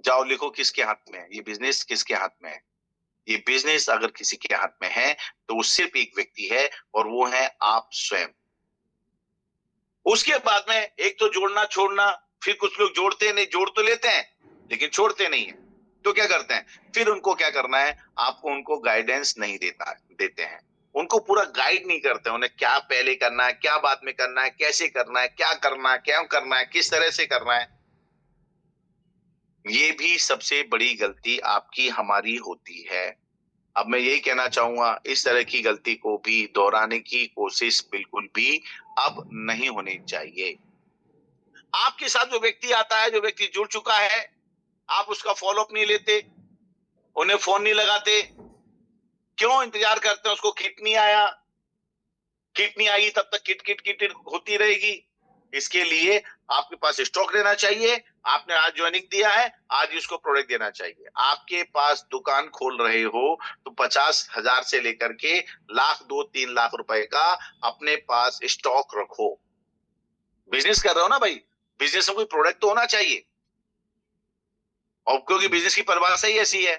जाओ लिखो किसके हाथ में है, ये बिजनेस किसके हाथ में है? ये बिजनेस अगर किसी के हाथ में है तो वो सिर्फ एक व्यक्ति है और वो है आप स्वयं। उसके बाद में एक तो जोड़ना छोड़ना, फिर कुछ लोग जोड़ते नहीं, जोड़ तो लेते हैं लेकिन छोड़ते नहीं है, तो क्या करते हैं? फिर उनको क्या करना है, आपको उनको गाइडेंस नहीं देते हैं, उनको पूरा गाइड नहीं करते, उन्हें क्या पहले करना है, क्या बाद में करना है, कैसे करना है, क्या करना है, क्यों करना है, किस तरह से करना है। ये भी सबसे बड़ी गलती आपकी हमारी होती है। अब मैं यही कहना चाहूंगा, इस तरह की गलती को भी दोहराने की कोशिश बिल्कुल भी अब नहीं होनी चाहिए। आपके साथ जो व्यक्ति आता है, जो व्यक्ति जुड़ चुका है, आप उसका फॉलोअप नहीं लेते, उन्हें फोन नहीं लगाते, क्यों इंतजार करते हैं उसको किट नहीं आया, किट नहीं आएगी तब तक किट किट किट होती रहेगी। इसके लिए आपके पास स्टॉक रहना चाहिए। आपने आज ज्वाइनिंग दिया है, आज ही उसको प्रोडक्ट देना चाहिए। आपके पास दुकान खोल रहे हो तो 50,000 से लेकर के लाख, 2-3 लाख रुपए का अपने पास स्टॉक रखो। बिजनेस कर रहे हो ना भाई, बिजनेस में कोई प्रोडक्ट तो होना चाहिए, और क्योंकि बिजनेस की परिभाषा ही ऐसी है,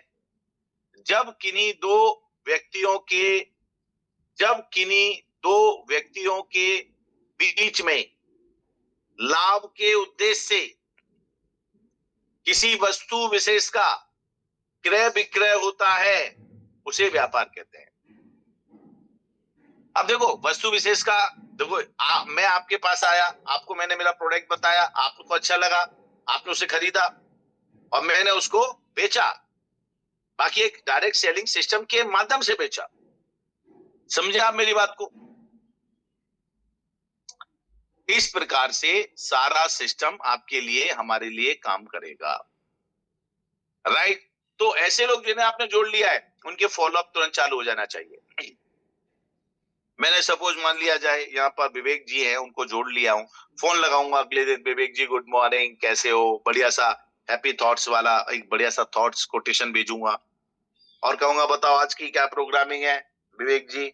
जब किन्हीं दो व्यक्तियों के बीच में लाभ के उद्देश्य से किसी वस्तु विशेष का क्रय विक्रय होता है, उसे व्यापार कहते हैं। अब देखो, वस्तु विशेष का देखो, मैं आपके पास आया, आपको मैंने मेरा प्रोडक्ट बताया, आपको अच्छा लगा, आपने उसे खरीदा और मैंने उसको बेचा, बाकी एक डायरेक्ट सेलिंग सिस्टम के माध्यम से बेचा। समझे आप मेरी बात को? इस प्रकार से सारा सिस्टम आपके लिए, हमारे लिए काम करेगा, राइट? तो ऐसे लोग जिन्हें आपने जोड़ लिया है, उनके फॉलोअप तुरंत चालू हो जाना चाहिए। मैंने सपोज मान लिया जाए यहाँ पर विवेक जी हैं, उनको जोड़ लिया हूं, फोन लगाऊंगा अगले दिन, विवेक जी गुड मॉर्निंग, कैसे हो, बढ़िया सा हैप्पी थॉट्स वाला एक बढ़िया सा थॉट्स कोटेशन भेजूंगा और कहूंगा बताओ आज की क्या प्रोग्रामिंग है। विवेक जी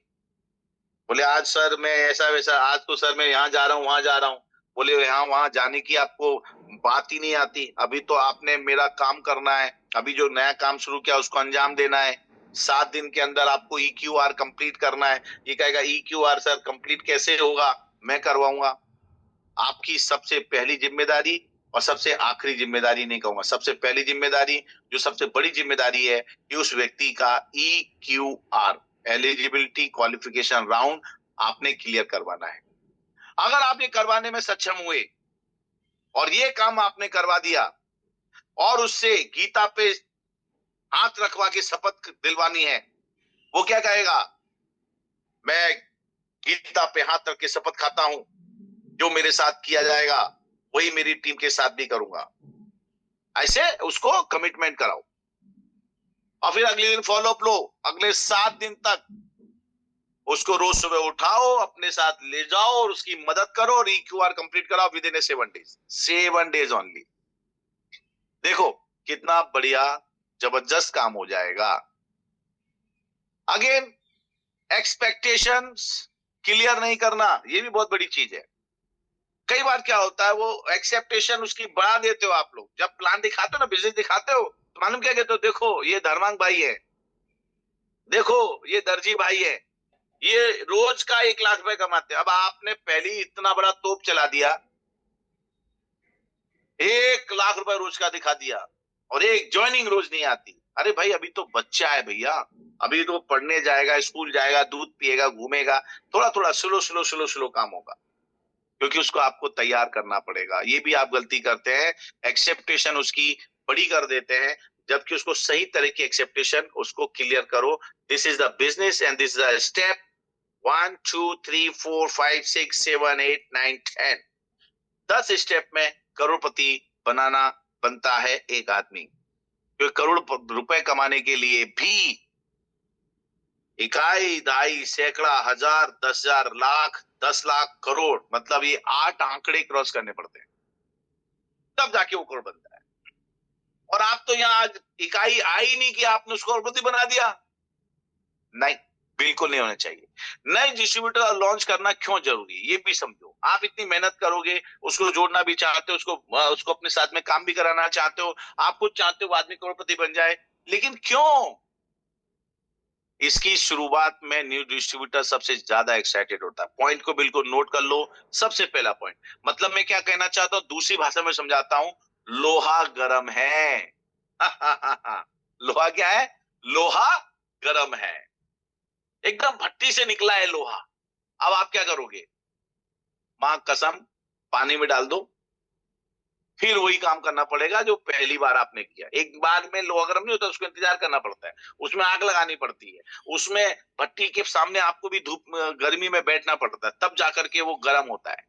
बोले आज सर मैं ऐसा वैसा, आज तो सर मैं यहाँ जा रहा हूँ, वहां जा रहा हूँ। बोले यहाँ वहां जाने की आपको बात ही नहीं आती, अभी तो आपने मेरा काम करना है, अभी जो नया काम शुरू किया उसको अंजाम देना है, 7 दिन के अंदर आपको EQR कंप्लीट करना है। ये कहेगा EQR सर कंप्लीट कैसे होगा, मैं करवाऊंगा। आपकी सबसे पहली जिम्मेदारी और सबसे आखिरी जिम्मेदारी नहीं कहूंगा, सबसे पहली जिम्मेदारी, जो सबसे बड़ी जिम्मेदारी है, कि उस व्यक्ति का EQR एलिजिबिलिटी क्वालिफिकेशन राउंड आपने क्लियर करवाना है। अगर आप ये करवाने में सक्षम हुए और ये काम आपने करवा दिया और उससे गीता पे हाथ रखवा के शपथ दिलवानी है, वो क्या कहेगा, मैं गीता पे हाथ रख के शपथ खाता हूं, जो मेरे साथ किया जाएगा वही मेरी टीम के साथ भी करूंगा। ऐसे उसको कमिटमेंट कराओ और फिर अगले दिन फॉलोअप लो, अगले 7 दिन तक उसको रोज सुबह उठाओ, अपने साथ ले जाओ और उसकी मदद करो और EQR कंप्लीट कराओ with in 7 days, 7 days only. देखो कितना बढ़िया जबरदस्त काम हो जाएगा। अगेन, एक्सपेक्टेशंस क्लियर नहीं करना, ये भी बहुत बड़ी चीज है। कई बार क्या होता है, वो एक्सेप्टेशन उसकी बढ़ा देते हो आप लोग, जब प्लान दिखाते हो ना, बिजनेस दिखाते हो, तो मालूम क्या कहते हो, देखो ये धर्मांग भाई है, देखो ये दर्जी भाई है, ये रोज का 1 लाख रुपए कमाते हैं। अब आपने पहले ही इतना बड़ा तोप चला दिया, 1 लाख रुपए रोज का दिखा दिया और एक ज्वाइनिंग रोज नहीं आती। अरे भाई अभी तो बच्चा है भैया, अभी तो पढ़ने जाएगा, स्कूल जाएगा, दूध पिएगा, घूमेगा, थोड़ा थोड़ा स्लो स्लो स्लो स्लो काम होगा, क्योंकि उसको आपको तैयार करना पड़ेगा। ये भी आप गलती करते हैं, एक्सेप्टेशन उसकी बड़ी कर देते हैं, जबकि उसको सही तरह की एक्सेप्टेशन उसको क्लियर करो। This is the business and this is the step 1 2 3 4 5 6 7 8 9 10। 10 step में करोड़पति बनता है एक आदमी। क्योंकि करोड़ रुपए कमाने के लिए भी इकाई, दहाई, सैकड़ा, हजार, 10,000, लाख, 10 लाख, करोड़, मतलब ये 8 आंकड़े क्रॉस करने पड़ते हैं, तब जाके वो करोड़ बनता है। और आप तो यहाँ आज इकाई आई नहीं कि आपने उसको करोड़पति बना दिया। नहीं, बिल्कुल नहीं होना चाहिए। नए डिस्ट्रीब्यूटर लॉन्च करना क्यों जरूरी है ये भी समझो। आप इतनी मेहनत करोगे, उसको जोड़ना भी चाहते हो, उसको अपने साथ में काम भी कराना चाहते हो, आप खुद चाहते हो आदमी करोड़पति बन जाए, लेकिन क्यों? इसकी शुरुआत में न्यू डिस्ट्रीब्यूटर सबसे ज्यादा एक्साइटेड होता है। पॉइंट को बिल्कुल नोट कर लो। सबसे पहला पॉइंट, मतलब मैं क्या कहना चाहता हूं, दूसरी भाषा में समझाता हूं, लोहा गरम है। लोहा क्या है? लोहा गरम है, एकदम भट्टी से निकला है लोहा। अब आप क्या करोगे? मां कसम, पानी में डाल दो, फिर वही काम करना पड़ेगा जो पहली बार आपने किया। एक बार में लोहा गर्म नहीं होता, उसको इंतजार करना पड़ता है, उसमें आग लगानी पड़ती है, उसमें भट्टी के सामने आपको भी धूप गर्मी में बैठना पड़ता है, तब जाकर के वो गर्म होता है।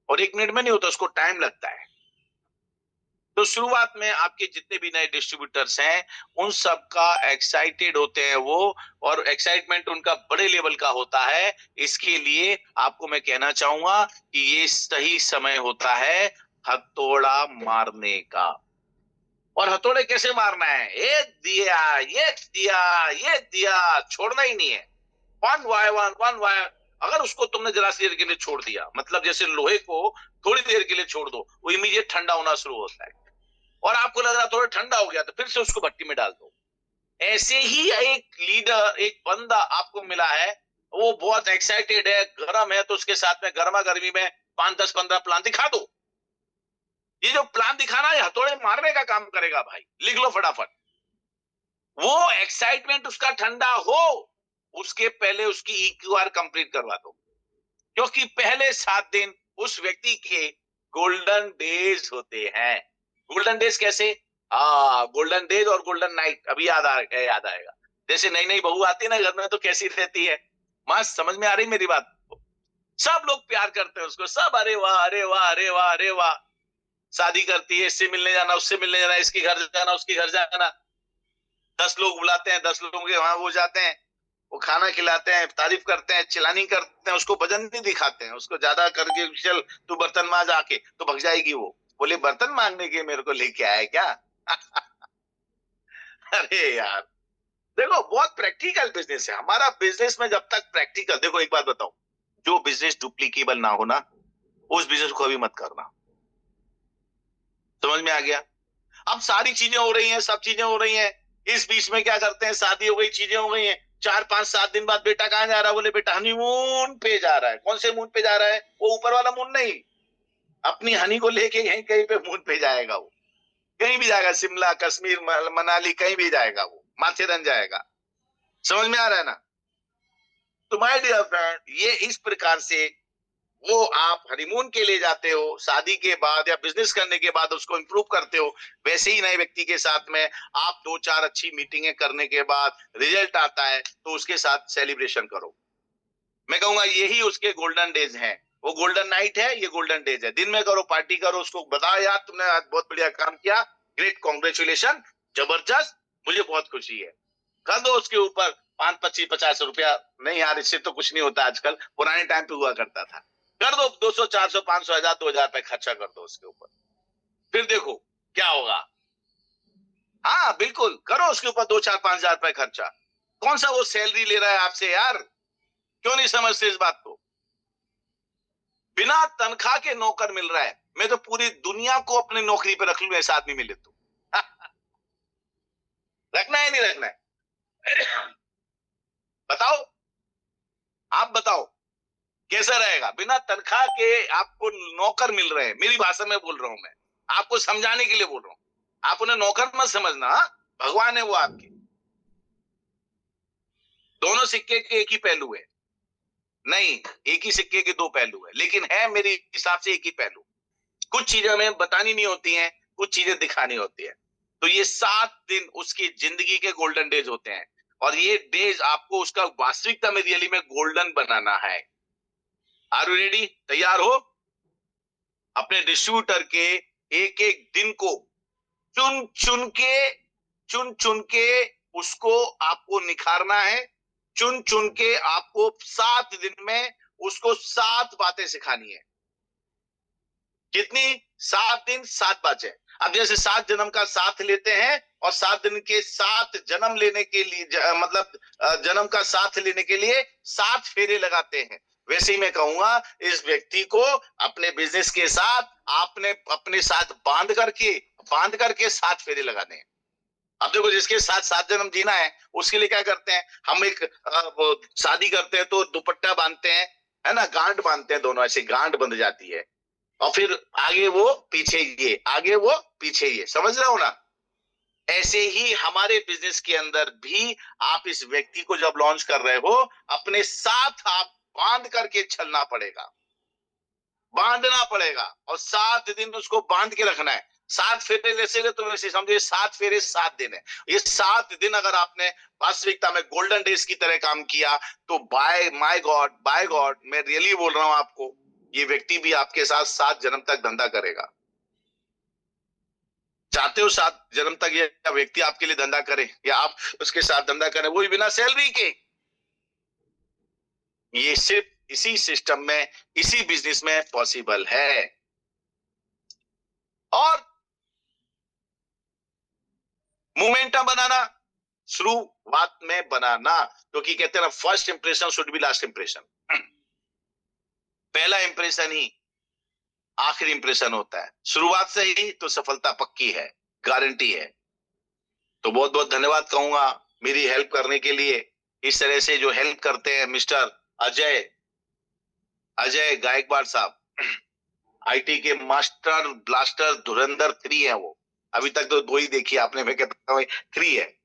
और 1 मिनट में नहीं होता, उसको टाइम लगता है। तो शुरुआत में आपके जितने भी नए डिस्ट्रीब्यूटर्स हैं, उन सब का एक्साइटेड होते हैं वो, और एक्साइटमेंट उनका बड़े लेवल का होता है। इसके लिए आपको मैं कहना चाहूंगा कि ये सही समय होता है हथौड़ा मारने का। और हथौड़े कैसे मारना है? एक दिया, ये दिया, ये दिया, छोड़ना ही नहीं है। One by one. अगर उसको तुमने जरा सी देर के लिए छोड़ दिया, मतलब जैसे लोहे को थोड़ी देर के लिए छोड़ दो, वो इमीडिएट ठंडा होना शुरू होता है, और आपको लग रहा थोड़ा ठंडा हो गया तो फिर से उसको भट्टी में डाल दो। ऐसे ही एक लीडर, एक बंदा आपको मिला है, वो बहुत एक्साइटेड है, गर्म है, तो उसके साथ में गर्मा गर्मी में 5 10 15 प्लान दिखा दो। ये जो प्लान दिखाना है हथौड़े मारने का काम करेगा भाई, लिख लो फटाफट। वो एक्साइटमेंट उसका ठंडा हो, उसके पहले उसकी EQR कंप्लीट करवा दो, क्योंकि पहले 7 दिन उस व्यक्ति के गोल्डन डेज होते हैं। गोल्डन डेज कैसे? गोल्डन डेज और गोल्डन नाइट अभी याद आएगा। जैसे नई नई बहू आती है ना घर में, तो कैसी रहती है? मां, समझ में आ रही मेरी बात? सब लोग प्यार करते हैं उसको, सब अरे वाह, अरे वाह, अरे वाह, अरे वाह। शादी करती है, इससे मिलने जाना, उससे मिलने जाना, इसके घर जाना, उसके घर जाना, 10 लोग बुलाते हैं, 10 लोगों के वहां वो जाते हैं, वो खाना खिलाते हैं, तारीफ करते हैं, चिलानी करते हैं, उसको वजन नहीं दिखाते हैं, उसको ज्यादा करके चल तू बर्तन मांज आके, तो भग जाएगी वो। बोले बर्तन मांगने के मेरे को लेके आए क्या? अरे यार, देखो बहुत प्रैक्टिकल बिजनेस है हमारा। बिजनेस में जब तक प्रैक्टिकल, देखो एक बात बताओ, जो बिजनेस डुप्लीकेबल ना हो ना, उस बिजनेस को कभी मत करना। समझ में आ गया? अब सारी चीजें हो रही हैं, सब चीजें हो रही हैं, इस बीच में क्या करते हैं, शादी हो गई, चीजें हो गई हैं, 4 5 7 दिन बाद बेटा कहां जा रहा है? बोले बेटा हनीमून पे जा रहा है। कौन से मून पे जा रहा है? वो ऊपर वाला मून नहीं, अपनी हनी को लेके कहीं कहीं पे मून पे जाएगा वो, कहीं भी जाएगा, शिमला, कश्मीर, मनाली, कहीं भी जाएगा वो, माथेरन जाएगा। समझ में आ रहा है ना? तो माय डियर फ्रेंड, ये इस प्रकार से वो आप हनीमून के लिए जाते हो, शादी के बाद या बिजनेस करने के बाद उसको इंप्रूव करते हो, वैसे ही नए व्यक्ति के साथ में आप 2 4 अच्छी मीटिंगें करने के बाद रिजल्ट आता है, तो उसके साथ सेलिब्रेशन करो। मैं कहूंगा यही उसके गोल्डन डेज हैं। वो गोल्डन नाइट है, ये गोल्डन डेज है। दिन में करो, पार्टी करो, उसको बताओ यार तुमने आज बहुत बढ़िया काम किया, ग्रेट, कॉन्ग्रेचुलेशन, जबरदस्त, मुझे बहुत खुशी है। कर दो उसके ऊपर 5 25 50 रुपया। नहीं यार, इससे तो कुछ नहीं होता, आजकल पुराने टाइम पे हुआ करता था। कर दो 200 400 500 1000 2000 रुपए खर्चा कर दो उसके ऊपर, फिर देखो क्या होगा। हाँ बिल्कुल, करो उसके ऊपर 2 4 5 हजार रुपए खर्चा। कौन सा वो सैलरी ले रहा है आपसे यार? क्यों नहीं समझते इस बात को? बिना तनख्वाह के नौकर मिल रहा है। मैं तो पूरी दुनिया को अपनी नौकरी पे रख लूं, ऐसा आदमी मिले तो। रखना है नहीं रखना है? बताओ, आप बताओ कैसा रहेगा? बिना तनख्वाह के आपको नौकर मिल रहे हैं। मेरी भाषा में बोल रहा हूं मैं, आपको समझाने के लिए बोल रहा हूं। आप उन्हें नौकर मत समझना, भगवान है वो आपके। दोनों सिक्के के एक ही पहलू है। नहीं, एक ही सिक्के के दो पहलू है, लेकिन है मेरे हिसाब से एक ही पहलू। कुछ चीजें हमें बतानी नहीं होती हैं, कुछ चीजें दिखानी होती है। तो ये 7 दिन उसकी जिंदगी के गोल्डन डेज होते हैं, और ये डेज आपको उसका वास्तविकता में रियली में गोल्डन बनाना है। Are you ready? तैयार हो? अपने डिस्ट्रीब्यूटर के एक एक दिन को चुन चुन चुन के उसको आपको निखारना है। चुन चुन के आपको 7 दिन में उसको 7 बातें सिखानी है। कितनी? 7 दिन 7 बातें। अब जैसे 7 जन्म का साथ लेते हैं और 7 दिन के 7 जन्म लेने के लिए मतलब जन्म का साथ लेने के लिए 7 फेरे लगाते हैं, वैसे ही मैं कहूंगा इस व्यक्ति को अपने बिजनेस के साथ आपने अपने साथ बांध करके 7 फेरे लगाने हैं। अब देखो, जिसके साथ 7 जन्म जीना है उसके लिए क्या करते हैं, हम एक वो शादी करते हैं तो दुपट्टा बांधते हैं, है ना, गांठ बांधते हैं, दोनों ऐसे गांठ बंध जाती है, और फिर आगे वो पीछे ये, आगे वो पीछे ये, समझ रहे हो ना? ऐसे ही हमारे बिजनेस के अंदर भी आप इस व्यक्ति को जब लॉन्च कर रहे हो, अपने साथ आप बांध करके चलना पड़ेगा, बांधना पड़ेगा, और 7 दिन उसको बांध के रखना है। 7 फेरे जैसे तो वैसे समझिए 7 फेरे 7 दिन है। ये 7 दिन अगर आपने वास्तविकता में गोल्डन डेज की तरह काम किया तो बाय गॉड मैं रियली बोल रहा हूं आपको, ये व्यक्ति भी आपके साथ 7 जन्म तक धंधा करेगा। चाहते हो 7 जन्म तक ये व्यक्ति आपके लिए धंधा करे, या आप उसके साथ धंधा करें, वो भी बिना सैलरी के? ये सिर्फ इसी सिस्टम में, इसी बिजनेस में पॉसिबल है। और मोमेंटम बनाना, शुरुआत में बनाना, क्योंकि कहते हैं ना, first impression should be last impression. पहला इंप्रेशन ही आखिरी इंप्रेशन होता है। शुरुआत से ही तो सफलता पक्की है, गारंटी है। तो बहुत बहुत धन्यवाद कहूंगा मेरी हेल्प करने के लिए। इस तरह से जो हेल्प करते हैं मिस्टर अजय गायकवाड़ साहब, आईटी के मास्टर ब्लास्टर धुरंधर 3 है वो। अभी तक तो 2 ही देखी आपने, मैं कहता हूं 3 है।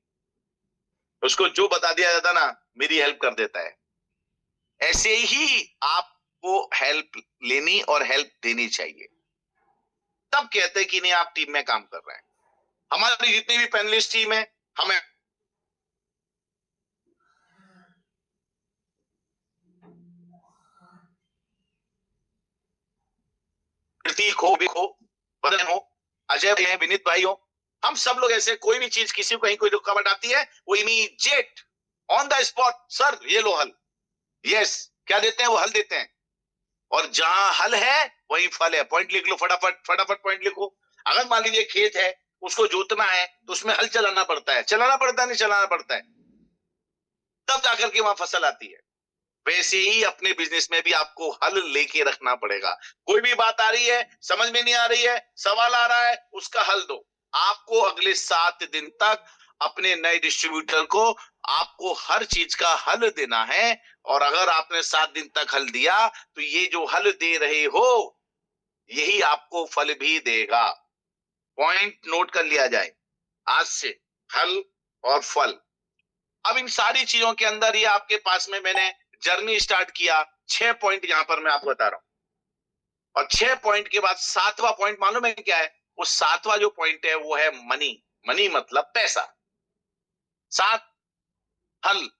उसको जो बता दिया जाता ना, मेरी हेल्प कर देता है। ऐसे ही आपको हेल्प लेनी और हेल्प देनी चाहिए, तब कहते हैं कि नहीं आप टीम में काम कर रहे हैं। हमारी जितनी भी पैनलिस्ट टीम है, हमें प्रतीक हो, विक हो, बदन हो, अजय भाई है, विनीत भाई हो, हम सब लोग ऐसे, कोई भी चीज किसी को कहीं कोई रुकावट आती है, वो immediate on the spot, sir ये लो हल, यस, क्या देते हैं वो हल देते हैं। और जहां हल है वहीं फल है। पॉइंट लिख लो, फटाफट फटाफट पॉइंट लिखो। अगर मान लीजिए खेत है, उसको जोतना है तो उसमें हल चलाना पड़ता है, नहीं चलाना पड़ता है, तब जाकर के वहां फसल आती है। वैसे ही अपने बिजनेस में भी आपको हल लेके रखना पड़ेगा। कोई भी बात आ रही है, समझ में नहीं आ रही है, सवाल आ रहा है, उसका हल दो। आपको अगले 7 दिन तक अपने नए डिस्ट्रीब्यूटर को आपको हर चीज का हल देना है। और अगर आपने 7 दिन तक हल दिया तो ये जो हल दे रहे हो यही आपको फल भी देगा। पॉइंट नोट कर लिया जाए आज से, हल और फल। अब इन सारी चीजों के अंदर ये आपके पास में मैंने जर्नी स्टार्ट किया। 6 पॉइंट यहां पर मैं आपको बता रहा हूं, और 6 पॉइंट के बाद 7वां पॉइंट मालूम है क्या है? वो 7वां जो पॉइंट है वो है मनी। मनी मतलब पैसा। 7 हल।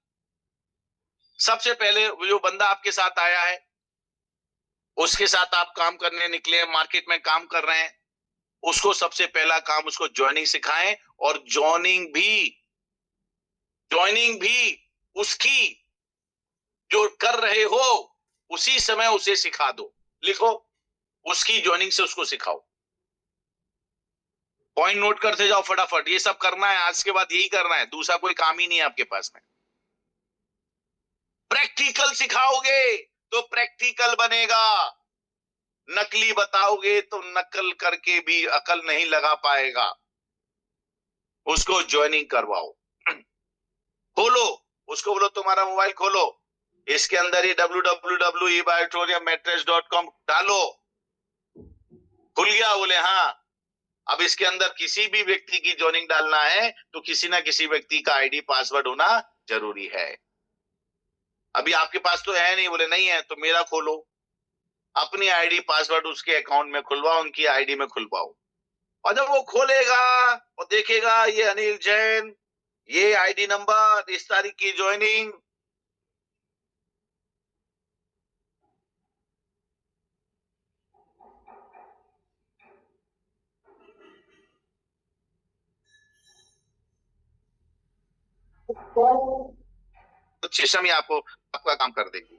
सबसे पहले वो जो बंदा आपके साथ आया है, उसके साथ आप काम करने निकले, मार्केट में काम कर रहे हैं, उसको सबसे पहला काम उसको ज्वाइनिंग सिखाएं, और ज्वाइनिंग भी उसकी जो कर रहे हो उसी समय उसे सिखा दो। लिखो, उसकी ज्वाइनिंग से उसको सिखाओ। पॉइंट नोट करते जाओ फटाफट। ये सब करना है, आज के बाद यही करना है, दूसरा कोई काम ही नहीं है आपके पास में। प्रैक्टिकल सिखाओगे तो प्रैक्टिकल बनेगा, नकली बताओगे तो नकल करके भी अकल नहीं लगा पाएगा। उसको ज्वाइनिंग करवाओ। खोलो, उसको बोलो तुम्हारा मोबाइल खोलो, इसके अंदर ही www.eBiotoriummattress.com डालो। खुल गया? बोले हाँ। अब इसके अंदर किसी भी व्यक्ति की ज्वाइनिंग डालना है तो किसी ना किसी व्यक्ति का आईडी पासवर्ड होना जरूरी है। अभी आपके पास तो है नहीं, बोले नहीं है तो मेरा खोलो, अपनी आईडी पासवर्ड उसके अकाउंट में खुलवाओ, उनकी आईडी में खुलवाओ। और जब वो खोलेगा और देखेगा ये अनिल जैन, ये आईडी नंबर, इस तारीख की ज्वाइनिंग, तो सिस्टम ही आपको आपका काम कर देगी।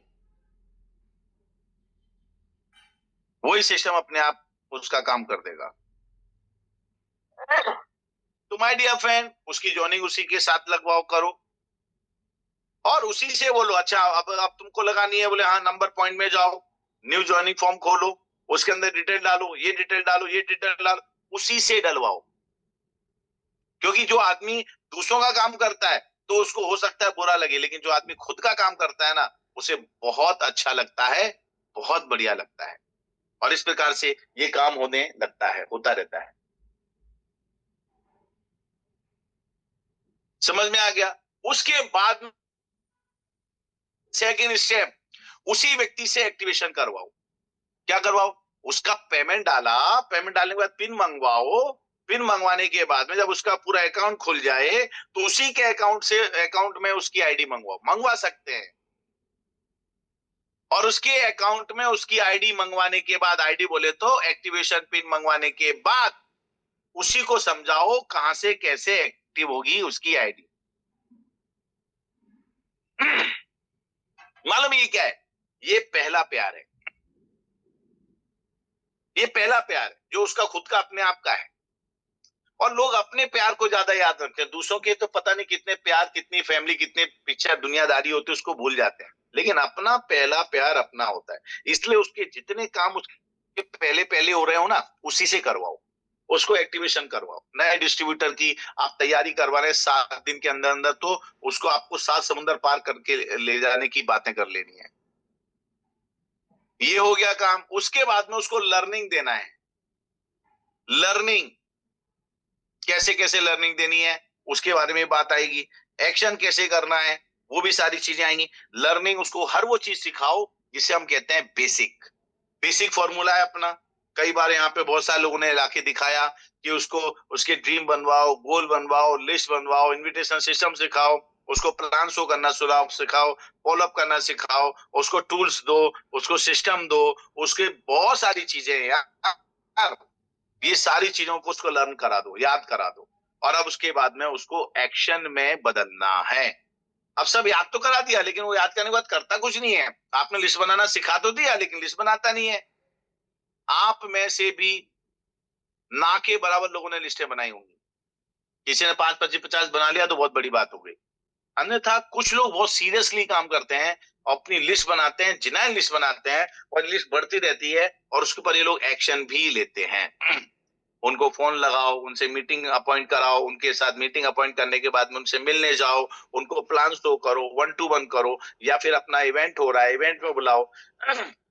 वही सिस्टम अपने आप उसका काम कर देगा। तो माय डियर फ्रेंड, उसकी ज्वाइनिंग उसी के साथ लगवाओ, करो, और उसी से बोलो अच्छा अब तुमको लगानी है, बोले हाँ नंबर पॉइंट में जाओ, न्यू ज्वाइनिंग फॉर्म खोलो, उसके अंदर डिटेल डालो, ये डिटेल डालो, ये डिटेल डालो, उसी से डलवाओ। क्योंकि जो आदमी दूसरों का काम करता है तो उसको हो सकता है बुरा लगे, लेकिन जो आदमी खुद का काम करता है ना, उसे बहुत अच्छा लगता है, बहुत बढ़िया लगता है। और इस प्रकार से ये काम होने लगता है, होता रहता है। समझ में आ गया? उसके बाद सेकंड स्टेप, उसी व्यक्ति से एक्टिवेशन करवाओ। क्या करवाओ? उसका पेमेंट डाला, पेमेंट डालने के बाद पिन मंगवाओ, पिन मंगवाने के बाद में जब उसका पूरा अकाउंट खुल जाए तो उसी के अकाउंट में उसकी आईडी मंगवाओ, मंगवा सकते हैं। और उसके अकाउंट में उसकी आईडी मंगवाने के बाद, आईडी बोले तो एक्टिवेशन पिन मंगवाने के बाद, उसी को समझाओ कहां से कैसे एक्टिव होगी उसकी आईडी। मालूम ये क्या है? ये पहला प्यार है, ये पहला प्यार है जो उसका खुद का अपने आप का है। और लोग अपने प्यार को ज्यादा याद रखते हैं, दूसरों के तो पता नहीं कितने प्यार, कितनी फैमिली, कितने पीछे दुनियादारी होती है, उसको भूल जाते हैं। लेकिन अपना पहला प्यार अपना होता है, इसलिए उसके जितने काम उसके पहले पहले हो रहे हो ना, उसी से करवाओ, उसको एक्टिवेशन करवाओ। नए डिस्ट्रीब्यूटर की आप तैयारी करवा रहे हैं 7 दिन के अंदर अंदर, तो उसको आपको 7 समुंदर पार करके ले जाने की बातें कर लेनी है। ये हो गया काम। उसके बाद में उसको लर्निंग देना है। लर्निंग कैसे कैसे लर्निंग देनी है उसके बारे में बात आएगी। एक्शन कैसे करना है वो भी सारी चीजें आएंगी। लर्निंग, उसको हर वो चीज सिखाओ जिसे हम कहते हैं बेसिक। बेसिक फॉर्मूला है अपना। कई बार यहाँ पे बहुत सारे लोगों ने लाके दिखाया कि उसको उसके ड्रीम बनवाओ, गोल बनवाओ, लिस्ट बनवाओ, इन्विटेशन सिस्टम सिखाओ, उसको प्लान शो करना सिखाओ, फॉलोअप करना सिखाओ, उसको टूल्स दो, उसको सिस्टम दो, उसके बहुत सारी चीजें हैं यार। ये सारी चीजों को उसको लर्न करा दो, याद करा दो, और अब उसके बाद में उसको एक्शन में बदलना है। अब सब याद तो करा दिया, लेकिन वो याद करने के बाद करता कुछ नहीं है। आपने लिस्ट बनाना सिखा तो दिया, लेकिन लिस्ट बनाता नहीं है। आप में से भी ना के बराबर लोगों ने लिस्टें बनाई होंगी। किसी ने 5, 25, 50 बना लिया तो बहुत बड़ी बात हो गई। अन्यथा कुछ लोग बहुत सीरियसली काम करते हैं, अपनी लिस्ट बनाते हैं, जिनाइन लिस्ट बनाते हैं, और लिस्ट बढ़ती रहती है, और उसके ऊपर ये लोग एक्शन भी लेते हैं। उनको फोन लगाओ, उनसे मीटिंग अपॉइंट कराओ, उनके साथ मीटिंग अपॉइंट करने के बाद में उनसे मिलने जाओ, उनको प्लान शो करो, 1-to-1 करो, या फिर अपना इवेंट हो रहा है, इवेंट में बुलाओ।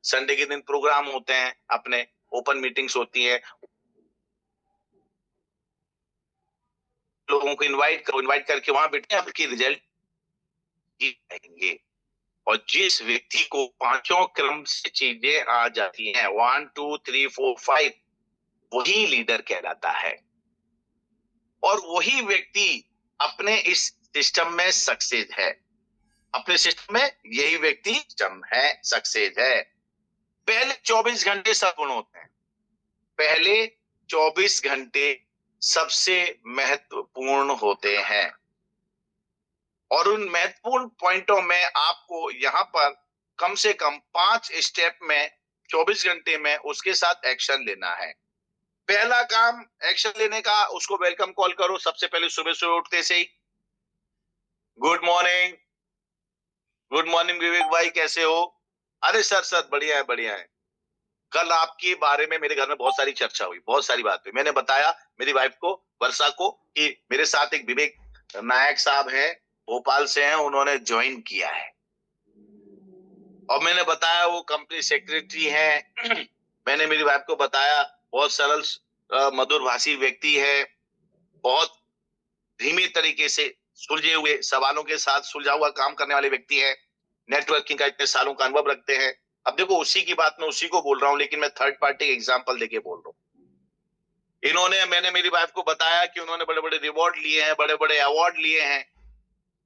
संडे के दिन प्रोग्राम होते हैं, अपने ओपन मीटिंग्स होती हैं, लोगों को इनवाइट करो, इनवाइट करके वहां बैठे आपकी रिजल्ट आएंगे। और जिस व्यक्ति को 5 क्रम से चीजें आ जाती हैं, 1 2 3 4 5, वही लीडर कहलाता है। और वही व्यक्ति अपने इस सिस्टम में सक्सेस है। अपने सिस्टम में यही व्यक्ति सिस्टम है, सक्सेस है। पहले 24 घंटे सगुण होते हैं। पहले 24 घंटे सबसे महत्वपूर्ण होते हैं, और उन महत्वपूर्ण पॉइंटों में आपको यहां पर कम से कम 5 स्टेप में 24 घंटे में उसके साथ एक्शन लेना है। पहला काम एक्शन लेने का, उसको वेलकम कॉल करो। सबसे पहले सुबह सुबह उठते से ही गुड मॉर्निंग, गुड मॉर्निंग विवेक भाई, कैसे हो? अरे सर सर बढ़िया है, बढ़िया है। कल आपके बारे में मेरे घर में बहुत सारी चर्चा हुई, बहुत सारी बात हुई। मैंने बताया मेरी वाइफ को, वर्षा को, कि मेरे साथ एक विवेक नायक साहब हैं, भोपाल से हैं, उन्होंने ज्वाइन किया है। और मैंने बताया वो कंपनी सेक्रेटरी हैं। मैंने मेरी वाइफ को बताया बहुत सरल मधुर भाषी व्यक्ति है, बहुत धीमे तरीके से सुलझे हुए सवालों के साथ सुलझा हुआ काम करने वाले व्यक्ति है। नेटवर्किंग का इतने सालों का अनुभव रखते हैं। अब देखो उसी की बात मैं उसी को बोल रहा हूं, लेकिन मैं थर्ड पार्टी एग्जांपल देके बोल रहा हूँ। मैंने मेरी वाइफ को बताया कि उन्होंने बड़े बड़े रिवॉर्ड लिए हैं, बड़े बड़े अवार्ड लिए हैं,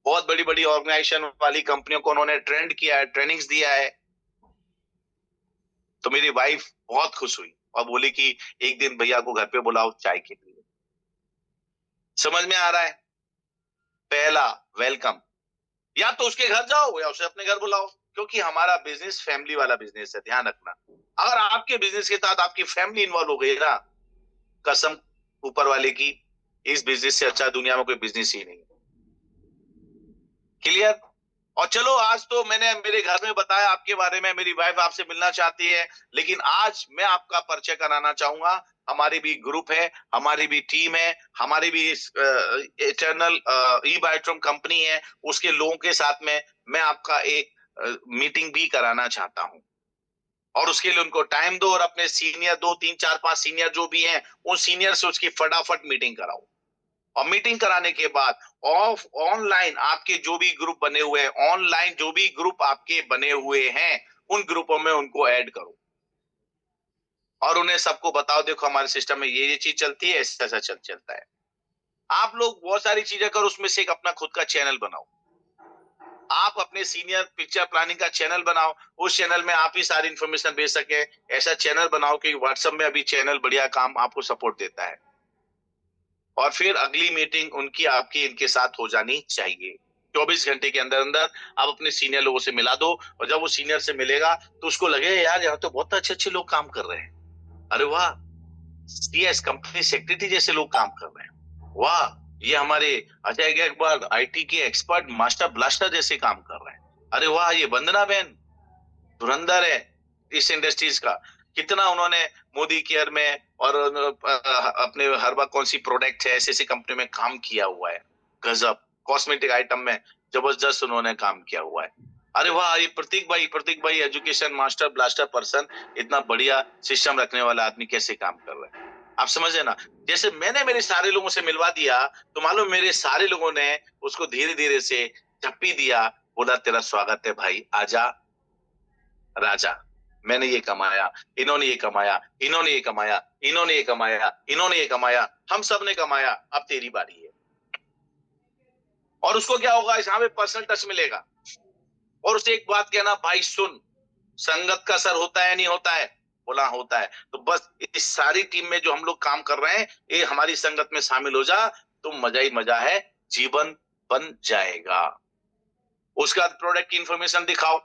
बहुत बड़ी बड़ी ऑर्गेनाइजेशन वाली कंपनियों को उन्होंने ट्रेंड किया है, ट्रेनिंग्स दिया है। तो मेरी वाइफ बहुत खुश हुई और बोली कि एक दिन भैया को घर पे बुलाओ चाय के लिए। समझ में आ रहा है? पहला वेलकम, या तो उसके घर जाओ या उसे अपने घर बुलाओ, क्योंकि हमारा बिजनेस फैमिली वाला बिजनेस है। ध्यान रखना, अगर आपके बिजनेस के साथ आपकी फैमिली इन्वॉल्व हो गई ना, कसम ऊपर वाले की, इस बिजनेस से अच्छा दुनिया में कोई बिजनेस ही नहीं। क्लियर? और चलो आज तो मैंने मेरे घर में बताया आपके बारे में, मेरी वाइफ आपसे मिलना चाहती है, लेकिन आज मैं आपका परिचय कराना चाहूंगा। हमारी भी ग्रुप है, हमारी भी टीम है, हमारी भी इटर्नल ई बायोट्रोम कंपनी है, उसके लोगों के साथ में मैं आपका एक मीटिंग भी कराना चाहता हूं। और उसके लिए उनको टाइम दो और अपने सीनियर 2 3 4 5 सीनियर जो भी हैं, उन सीनियर से उसकी फटाफट मीटिंग कराओ। और मीटिंग कराने के बाद ऑफ ऑनलाइन आपके जो भी ग्रुप बने हुए हैं, ऑनलाइन जो भी ग्रुप आपके बने हुए हैं, उन ग्रुपों में उनको ऐड करो और उन्हें सबको बताओ, देखो हमारे सिस्टम में ये चीज चलती है, ऐसा ऐसा चलता है। आप लोग बहुत सारी चीजें करो, उसमें से एक अपना खुद का चैनल बनाओ। आप अपने सीनियर पिक्चर प्लानिंग का चैनल बनाओ, उस चैनल में आप ही सारी इंफॉर्मेशन भेज सके, ऐसा चैनल बनाओ कि व्हाट्सएप में अभी चैनल बढ़िया काम आपको सपोर्ट देता है। और फिर अगली मीटिंग उनकी आपकी इनके साथ हो जानी चाहिए। 24 घंटे के अंदर अंदर आप अपने सीनियर लोगों से मिला दो, और जब वो सीनियर से मिलेगा तो उसको लगे यार यहाँ तो बहुत अच्छे अच्छे लोग काम कर रहे हैं, अरे वाह, सीएस कंपनी सेक्रेटरी जैसे लोग काम कर रहे हैं, वाह ये हमारे अजय गायकवाड़ आईटी के एक्सपर्ट मास्टर ब्लास्टर जैसे काम कर रहे हैं, अरे वाह ये वंदना बहन धुरंधर है इस इंडस्ट्रीज का, कितना उन्होंने मोदी केयर में और अपने हर बार कौन सी प्रोडक्ट है ऐसे ऐसी कंपनी में काम किया हुआ है, गजब, कॉस्मेटिक आइटम में जबरदस्त उन्होंने काम किया हुआ है। अरे वाह ये प्रतीक भाई एजुकेशन मास्टर ब्लास्टर पर्सन, इतना बढ़िया सिस्टम रखने वाला आदमी कैसे काम कर रहा है। आप समझे ना? जैसे मैंने मेरे सारे लोगों से मिलवा दिया तो मालूम मेरे सारे लोगों ने उसको धीरे धीरे से झप्पी दिया, बोला तेरा स्वागत है भाई, आजा राजा, मैंने ये कमाया, इन्होंने ये कमाया, इन्होंने ये कमाया, इन्होंने ये कमाया, इन्होंने ये कमाया, हम सब ने कमाया, अब तेरी बारी है। और उसको क्या होगा, यहाँ पे पर्सनल टच मिलेगा और उसे एक बात कहना, भाई सुन, संगत का असर होता है नहीं होता है? बोला होता है। तो बस इस सारी टीम में जो हम लोग काम कर रहे हैं, ये हमारी संगत में शामिल हो जा, तो मजा ही मजा है, जीवन बन जाएगा। उसका प्रोडक्ट की इंफॉर्मेशन दिखाओ,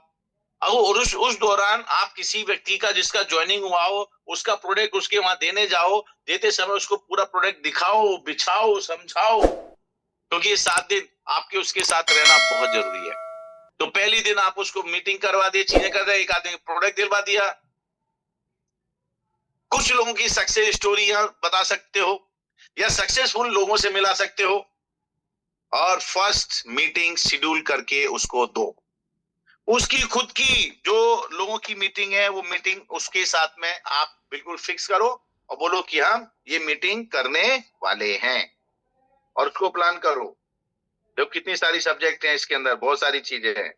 और उस दौरान आप किसी व्यक्ति का जिसका ज्वाइनिंग हुआ हो उसका प्रोडक्ट उसके वहां देने जाओ, देते समय उसको पूरा प्रोडक्ट दिखाओ, बिछाओ, समझाओ, क्योंकि ये 7 दिन आपके उसके साथ रहना बहुत जरूरी है। तो पहली दिन आप उसको मीटिंग करवा दिए, चीजें कर रहे, एक आदमी प्रोडक्ट दिलवा दिया। कुछ लोगों की सक्सेस स्टोरी बता सकते हो या सक्सेसफुल लोगों से मिला सकते हो, और फर्स्ट मीटिंग शेड्यूल करके उसको दो। उसकी खुद की जो लोगों की मीटिंग है, वो मीटिंग उसके साथ में आप बिल्कुल फिक्स करो और बोलो कि हम ये मीटिंग करने वाले हैं, और उसको प्लान करो। देखो कितनी सारी सब्जेक्ट हैं इसके अंदर, बहुत सारी चीजें हैं,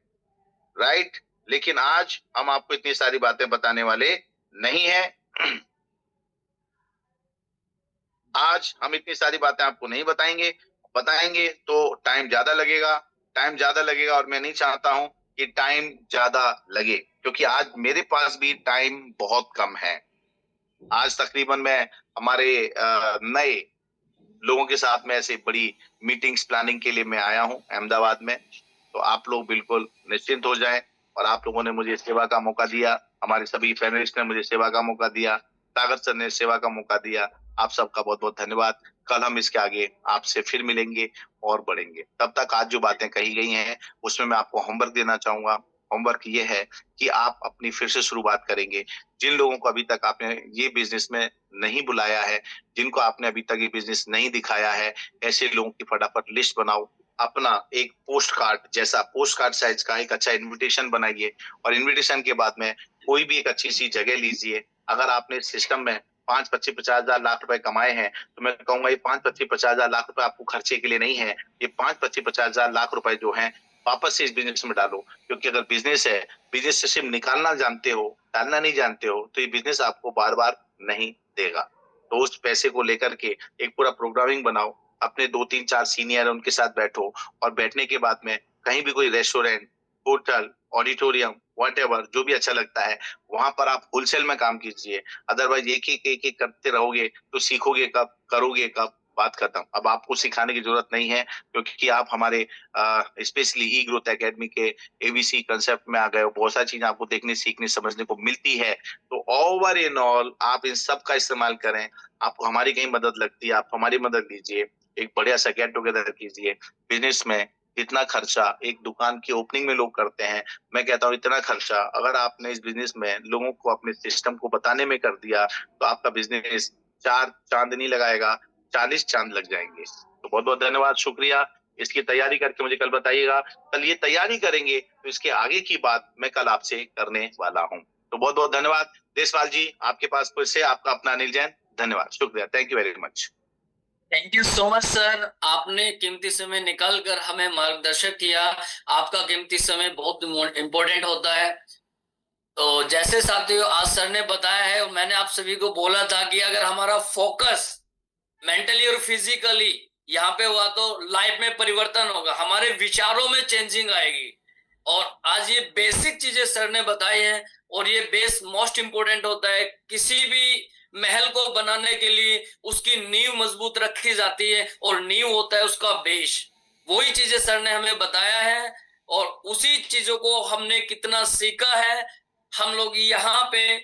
राइट? लेकिन आज हम आपको इतनी सारी बातें बताने वाले नहीं है। आज हम इतनी सारी बातें आपको नहीं बताएंगे, बताएंगे तो टाइम ज्यादा लगेगा, और मैं नहीं चाहता हूं कि टाइम ज्यादा लगे, क्योंकि आज मेरे पास भी टाइम बहुत कम है। आज तकरीबन मैं हमारे नए लोगों के साथ में ऐसे बड़ी मीटिंग्स प्लानिंग के लिए मैं आया हूं अहमदाबाद में। तो आप लोग बिल्कुल निश्चिंत हो जाएं, और आप लोगों ने मुझे सेवा का मौका दिया, हमारे सभी पैनलिस्ट ने मुझे सेवा का मौका दिया, सागर सर ने सेवा का मौका दिया, आप सबका बहुत बहुत धन्यवाद। कल हम इसके आगे आपसे फिर मिलेंगे और बढ़ेंगे। तब तक आज जो बातें कही गई हैं उसमें मैं आपको होमवर्क देना चाहूंगा। होमवर्क ये है कि आप अपनी फिर से शुरुआत करेंगे। जिन लोगों को अभी तक आपने ये बिजनेस में नहीं बुलाया है, जिनको आपने अभी तक ये बिजनेस नहीं दिखाया है, ऐसे लोगों की फटाफट लिस्ट बनाओ, अपना एक पोस्ट कार्ड जैसा पोस्ट कार्ड साइज का एक अच्छा इन्विटेशन बनाइए, और इन्विटेशन के बाद में कोई भी एक अच्छी सी जगह लीजिए। अगर आपने सिस्टम में 5 25 50 हजार लाख रुपए कमाए हैं, तो मैं कहूंगा ये 5 25 50 हजार लाख रुपए आपको खर्चे के लिए नहीं है, ये 5 25 50 हजार लाख रुपए जो हैं वापस से इस बिजनेस में डालो, क्योंकि अगर बिजनेस है, बिजनेस से सिर्फ निकालना जानते हो, डालना नहीं जानते हो, तो ये बिजनेस आपको बार बार नहीं देगा। तो उस पैसे को लेकर के एक पूरा प्रोग्रामिंग बनाओ, अपने 2 3 4 सीनियर है उनके साथ बैठो, और बैठने के बाद में कहीं भी कोई रेस्टोरेंट, होटल, ऑडिटोरियम, व्हाटएवर जो भी अच्छा लगता है, वहां पर आप होलसेल में काम कीजिए। अदरवाइज एक एक करते रहोगे तो सीखोगे कब, करोगे कब, बात खत्म। अब आपको सिखाने की जरूरत नहीं है, क्योंकि आप हमारे स्पेशली ई ग्रोथ एकेडमी के एबीसी कंसेप्ट में आ गए हो। बहुत सारी चीजें आपको देखने, सीखने, समझने को मिलती है। तो ओवर इन ऑल आप इन सब का इस्तेमाल करें। आपको हमारी कहीं मदद लगती है, आप हमारी मदद लीजिए, एक बढ़िया सा गेट टुगेदर कीजिए। बिजनेस में जितना खर्चा एक दुकान की ओपनिंग में लोग करते हैं, मैं कहता हूँ इतना खर्चा अगर आपने इस बिजनेस में लोगों को अपने सिस्टम को बताने में कर दिया, तो आपका बिजनेस 4 चांद नहीं लगाएगा, 40 चांद लग जाएंगे। तो बहुत बहुत धन्यवाद, शुक्रिया। इसकी तैयारी करके मुझे कल बताइएगा। कल ये तैयारी करेंगे तो इसके आगे की बात मैं कल आपसे करने वाला हूँ। तो बहुत बहुत धन्यवाद। देशपाल जी, आपके पास फिर से आपका अपना अनिल जैन। धन्यवाद, शुक्रिया, thank you very much. Thank you so much sir, आपने कीमती समय निकाल कर हमें मार्गदर्शक किया। आपका कीमती समय बहुत इम्पोर्टेंट होता है। तो जैसे साथियों आज सर ने बताया है और मैंने आप सभी को बोला था कि अगर हमारा फोकस मेंटली और फिजिकली यहाँ पे हुआ तो लाइफ में परिवर्तन होगा, हमारे विचारों में चेंजिंग आएगी। और आज ये बेसिक चीजें सर ने बताई हैं, और ये बेस मोस्ट इंपोर्टेंट होता है। किसी भी महल को बनाने के लिए उसकी नींव मजबूत रखी जाती है, और नींव होता है उसका बेस। वही चीजें सर ने हमें बताया है, और उसी चीजों को हमने कितना सीखा है। हम लोग यहाँ पे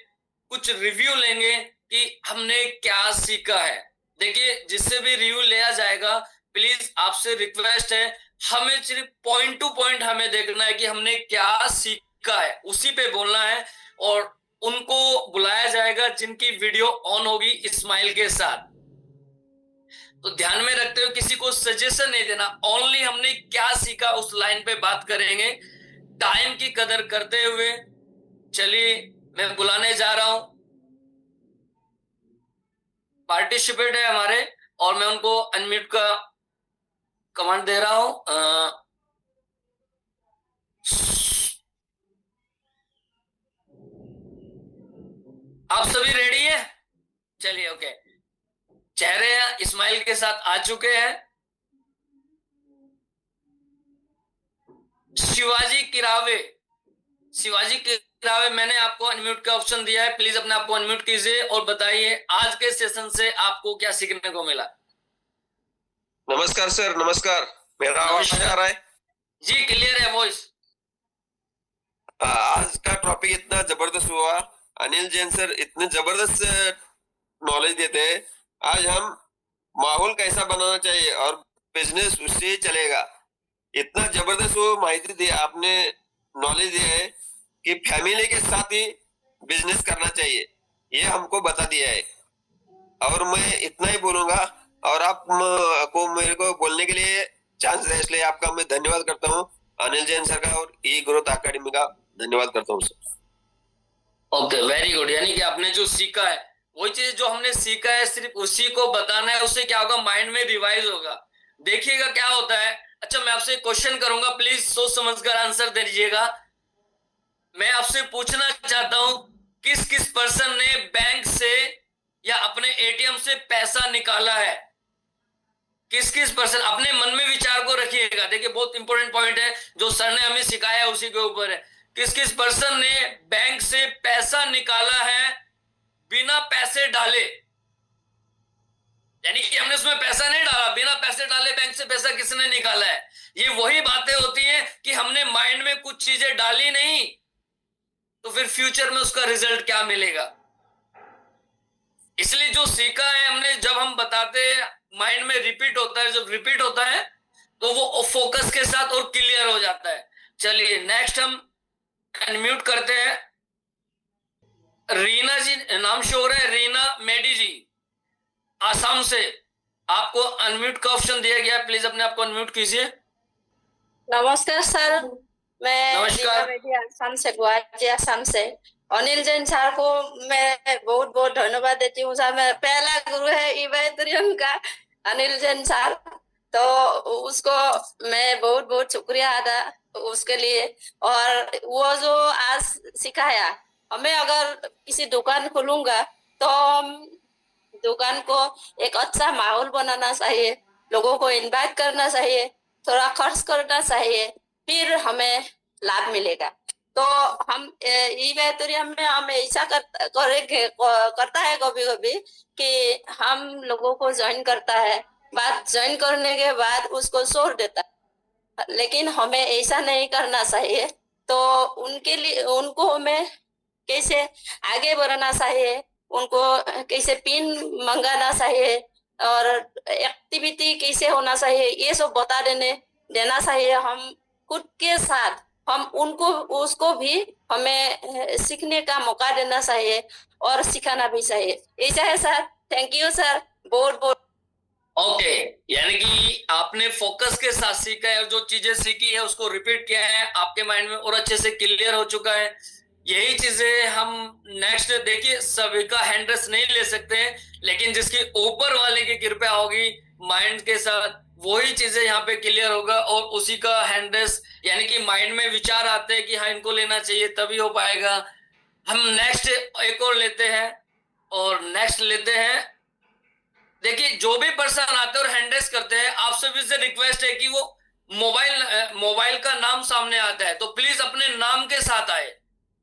कुछ रिव्यू लेंगे कि हमने क्या सीखा है। देखिए जिससे भी रिव्यू लिया जाएगा, प्लीज आपसे रिक्वेस्ट है, हमें सिर्फ पॉइंट टू पॉइंट हमें देखना है कि हमने क्या सीखा है, उसी पे बोलना है। और उनको बुलाया जाएगा जिनकी वीडियो ऑन होगी स्माइल के साथ। तो ध्यान में रखते हुए किसी को सजेशन नहीं देना, ओनली हमने क्या सीखा उस लाइन पे बात करेंगे, टाइम की कदर करते हुए। चलिए मैं बुलाने जा रहा हूं, पार्टिसिपेट है हमारे, और मैं उनको अनम्यूट का कमांड दे रहा हूं। आप सभी रेडी है? चलिए ओके, चेहरे स्माइल के साथ आ चुके हैं। शिवाजी किरावे, शिवाजी किरावे, मैंने आपको अनम्यूट का ऑप्शन दिया है, प्लीज अपने आप को अनम्यूट कीजिए और बताइए आज के सेशन से आपको क्या सीखने को मिला। नमस्कार सर, नमस्कार। मेरा आवाज आ रहा है? जी क्लियर है वॉइस। आज का टॉपिक इतना जबरदस्त हुआ, अनिल जैन सर इतने जबरदस्त नॉलेज देते हैं। आज हम माहौल कैसा बनाना चाहिए और बिजनेस उससे ही चलेगा, इतना जबरदस्त वो माहिती दी आपने, नॉलेज दिया है कि फैमिली के साथ ही बिजनेस करना चाहिए, ये हमको बता दिया है। और मैं इतना ही बोलूंगा, और आप को मेरे को बोलने के लिए चांस है, इसलिए आपका मैं धन्यवाद करता हूँ। अनिल जैन सर का और ई ग्रोथ अकेडमी का धन्यवाद करता हूँ सर। ओके वेरी गुड, यानी कि आपने जो सीखा है वही चीज जो हमने सीखा है सिर्फ उसी को बताना है, उससे क्या होगा, माइंड में रिवाइज होगा। देखिएगा क्या होता है। अच्छा मैं आपसे क्वेश्चन करूंगा, प्लीज सोच समझकर आंसर दीजिएगा। मैं आपसे पूछना चाहता हूं किस किस पर्सन ने बैंक से या अपने एटीएम से पैसा निकाला है? किस किस पर्सन, अपने मन में विचार को रखिएगा। देखिए बहुत इंपॉर्टेंट पॉइंट है, जो सर ने हमें सिखाया है उसी के ऊपर है। किस किस पर्सन ने बैंक से पैसा निकाला है बिना पैसे डाले? यानी कि हमने उसमें पैसा नहीं डाला, बिना पैसे डाले बैंक से पैसा किसने निकाला है? ये वही बातें होती हैं कि हमने माइंड में कुछ चीजें डाली नहीं, तो फिर फ्यूचर में उसका रिजल्ट क्या मिलेगा। इसलिए जो सीखा है हमने, जब हम बताते हैं माइंड में रिपीट होता है, जब रिपीट होता है तो वो फोकस के साथ और क्लियर हो जाता है। चलिए नेक्स्ट हम अनम्यूट करते हैं। रीना जी नाम शो हो रहा है, रीना मेडी जी आसाम से, आपको अनम्यूट का ऑप्शन दिया गया, प्लीज अपने आप को अनम्यूट कीजिए। नमस्कार सर, मैं नमस्कार। रीना बेदी आसाम से, गुवाहाटी आसाम से। अनिल जैन सर को मैं बहुत बहुत धन्यवाद देती हूँ सर। मेरा पहला गुरु है ईबाइतरियन का अनिल जैन सर, तो उसको मैं बहुत बहुत शुक्रिया अदा उसके लिए। और वो जो आज सिखाया हमें, अगर किसी दुकान खोलूंगा तो हम दुकान को एक अच्छा माहौल बनाना चाहिए, लोगों को इनवाइट करना चाहिए, थोड़ा खर्च करना चाहिए, फिर हमें लाभ मिलेगा। तो हम ई वेतरियम में हम ऐसा करेंगे, करता है कभी कभी कि हम लोगों को ज्वाइन करता है, बात ज्वाइन करने के बाद उसको छोड़ देता है, लेकिन हमें ऐसा नहीं करना चाहिए। तो उनके लिए उनको हमें कैसे आगे बढ़ना चाहिए, उनको कैसे पिन मंगाना चाहिए और एक्टिविटी कैसे होना चाहिए, ये सब बता देना चाहिए। हम खुद के साथ हम उनको उसको भी हमें सीखने का मौका देना चाहिए और सिखाना भी चाहिए। ऐसा है सर। थैंक यू सर, बहुत बहुत। ओके, यानी कि आपने फोकस के साथ सीखा है और जो चीजें सीखी है उसको रिपीट किया है, आपके माइंड में और अच्छे से क्लियर हो चुका है। यही चीजें हम नेक्स्ट, देखिए सभी का हैंड्रेस नहीं ले सकते हैं, लेकिन जिसकी ऊपर वाले की कृपा होगी माइंड के साथ, वही चीजें यहाँ पे क्लियर होगा और उसी का हैंड्रेस, यानी कि माइंड में विचार आते हैं कि हाँ इनको लेना चाहिए तभी हो पाएगा। हम नेक्स्ट एक और लेते हैं, और नेक्स्ट लेते हैं। देखिए जो भी पर्सन आते हैं और हैंड रेस करते हैं, आपसे भी से रिक्वेस्ट है कि वो मोबाइल का नाम सामने आता है तो प्लीज अपने नाम के साथ आए,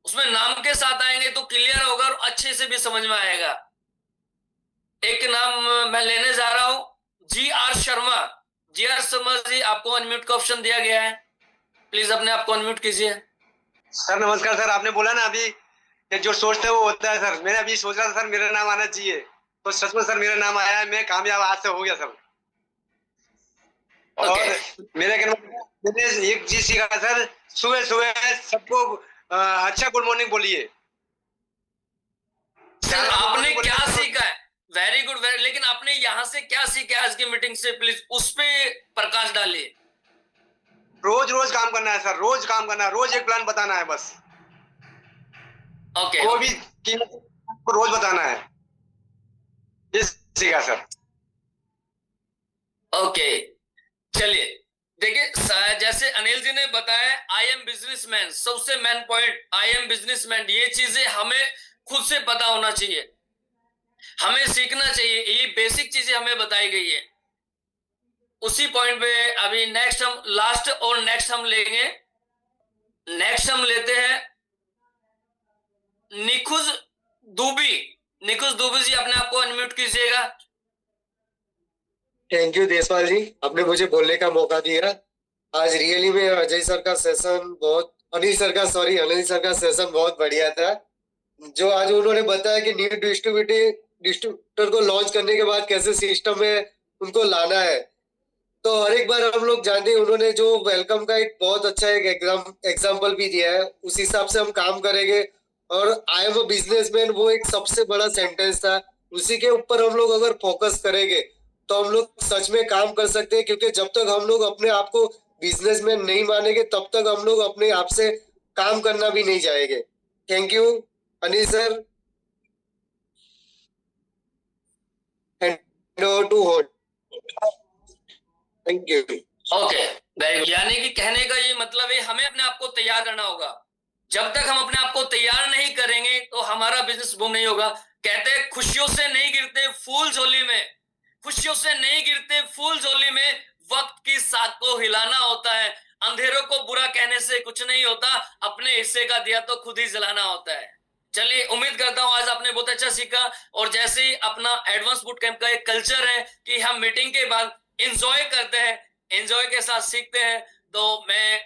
उसमें नाम के साथ आएंगे तो क्लियर होगा और अच्छे से भी समझ में आएगा। एक नाम मैं लेने जा रहा हूं, GR शर्मा। GR शर्मा जी, आपको अनम्यूट का ऑप्शन दिया गया है, प्लीज अपने आप को अनम्यूट कीजिए। सर नमस्कार सर, आपने बोला ना अभी कि जो सोचते हैं वो होता है सर। मैंने अभी सोच रहा था सर मेरा नाम आना चाहिए, तो सच में सर मेरा नाम आया है, मैं कामयाब आज से हो गया सर। और मेरे कहने में मैंने एक चीज सीखा सर, सुबह सुबह सबको अच्छा गुड मॉर्निंग बोलिए। सर आपने क्या सीखा है? वेरी गुड, वेरी, लेकिन आपने यहाँ से क्या सीखा आज की मीटिंग से, प्लीज उस पे प्रकाश डालिए। रोज रोज काम करना है सर, रोज काम करना है, रोज एक प्लान बताना है बस। ओके, कोई भी कीमत को रोज बताना है, ये सीखा सर। ओके, चलिए देखिए, जैसे अनिल जी ने बताया, आई एम बिजनेसमैन, सबसे main point I am businessman, ये चीजें हमें खुद से पता होना चाहिए, हमें सीखना चाहिए, ये बेसिक चीजें हमें बताई गई है। उसी पॉइंट पे अभी नेक्स्ट हम लास्ट और नेक्स्ट हम लेंगे, नेक्स्ट हम लेते हैं निखुज दुबी। निखुज दुबी जी, अपने आप को अनम्यूट कीजिएगा। थैंक यू देशपाल जी, आपने मुझे बोलने का मौका दिया। आज रियली में अजय सर का सेशन बहुत, अनिल सर का सेशन बहुत बढ़िया था। जो आज उन्होंने बताया कि न्यू डिस्ट्रीब्यूटर को लॉन्च करने के बाद कैसे सिस्टम में उनको लाना है, तो हर एक बार हम लोग जानते हैं, उन्होंने जो वेलकम का एक बहुत अच्छा एक एग्जाम्पल भी दिया है, उस हिसाब से हम काम करेंगे। और आई एम अ बिजनेसमैन, वो एक सबसे बड़ा सेंटेंस था, उसी के ऊपर हम लोग अगर फोकस करेंगे तो हम लोग सच में काम कर सकते हैं। क्योंकि जब तक हम लोग अपने आप को बिजनेसमैन नहीं मानेंगे तब तक हम लोग अपने आप से काम करना भी नहीं जाएंगे। Thank you Anil sir, hand over to hold. Thank you. Okay, very good. यानी कि कहने का ये मतलब है हमें अपने आप को तैयार करना होगा। जब तक हम अपने आप को तैयार नहीं करेंगे तो हमारा बिजनेस बूम नहीं होगा। कहते हैं खुशियों से नहीं गिरते फूल झोली में, खुशियों से नहीं गिरते फूल झोली में, वक्त की साथ को हिलाना होता है। अंधेरों को बुरा कहने से कुछ नहीं होता, अपने हिस्से का दिया तो खुद ही जलाना होता है। चलिए, उम्मीद करता हूं आज आपने बहुत अच्छा सीखा। और जैसे ही अपना एडवांस बूट कैंप का एक कल्चर है कि हम मीटिंग के बाद एंजॉय करते हैं, एंजॉय के साथ सीखते हैं, तो मैं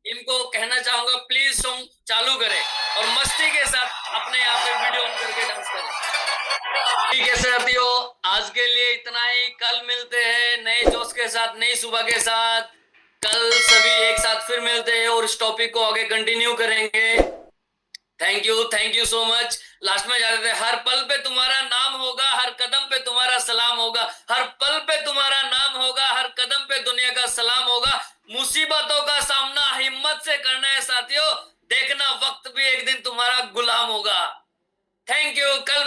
इनको कहना चाहूंगा प्लीज सॉन्ग चालू करें और मस्ती के साथ अपने यहाँ पे वीडियो ऑन करके डांस करें। ठीक है साथियों, आज के लिए इतना ही। कल मिलते हैं नए जोश के साथ, नई सुबह के साथ। कल सभी एक साथ फिर मिलते हैं और इस टॉपिक को आगे कंटिन्यू करेंगे। Thank you so much. Last में जा रहे थे, हर पल पे तुम्हारा नाम होगा, हर कदम पे तुम्हारा सलाम होगा, हर पल पे तुम्हारा नाम होगा, हर कदम पे दुनिया का सलाम होगा। मुसीबतों का सामना हिम्मत से करना है साथियों, देखना वक्त भी एक दिन तुम्हारा गुलाम होगा। Thank you. कल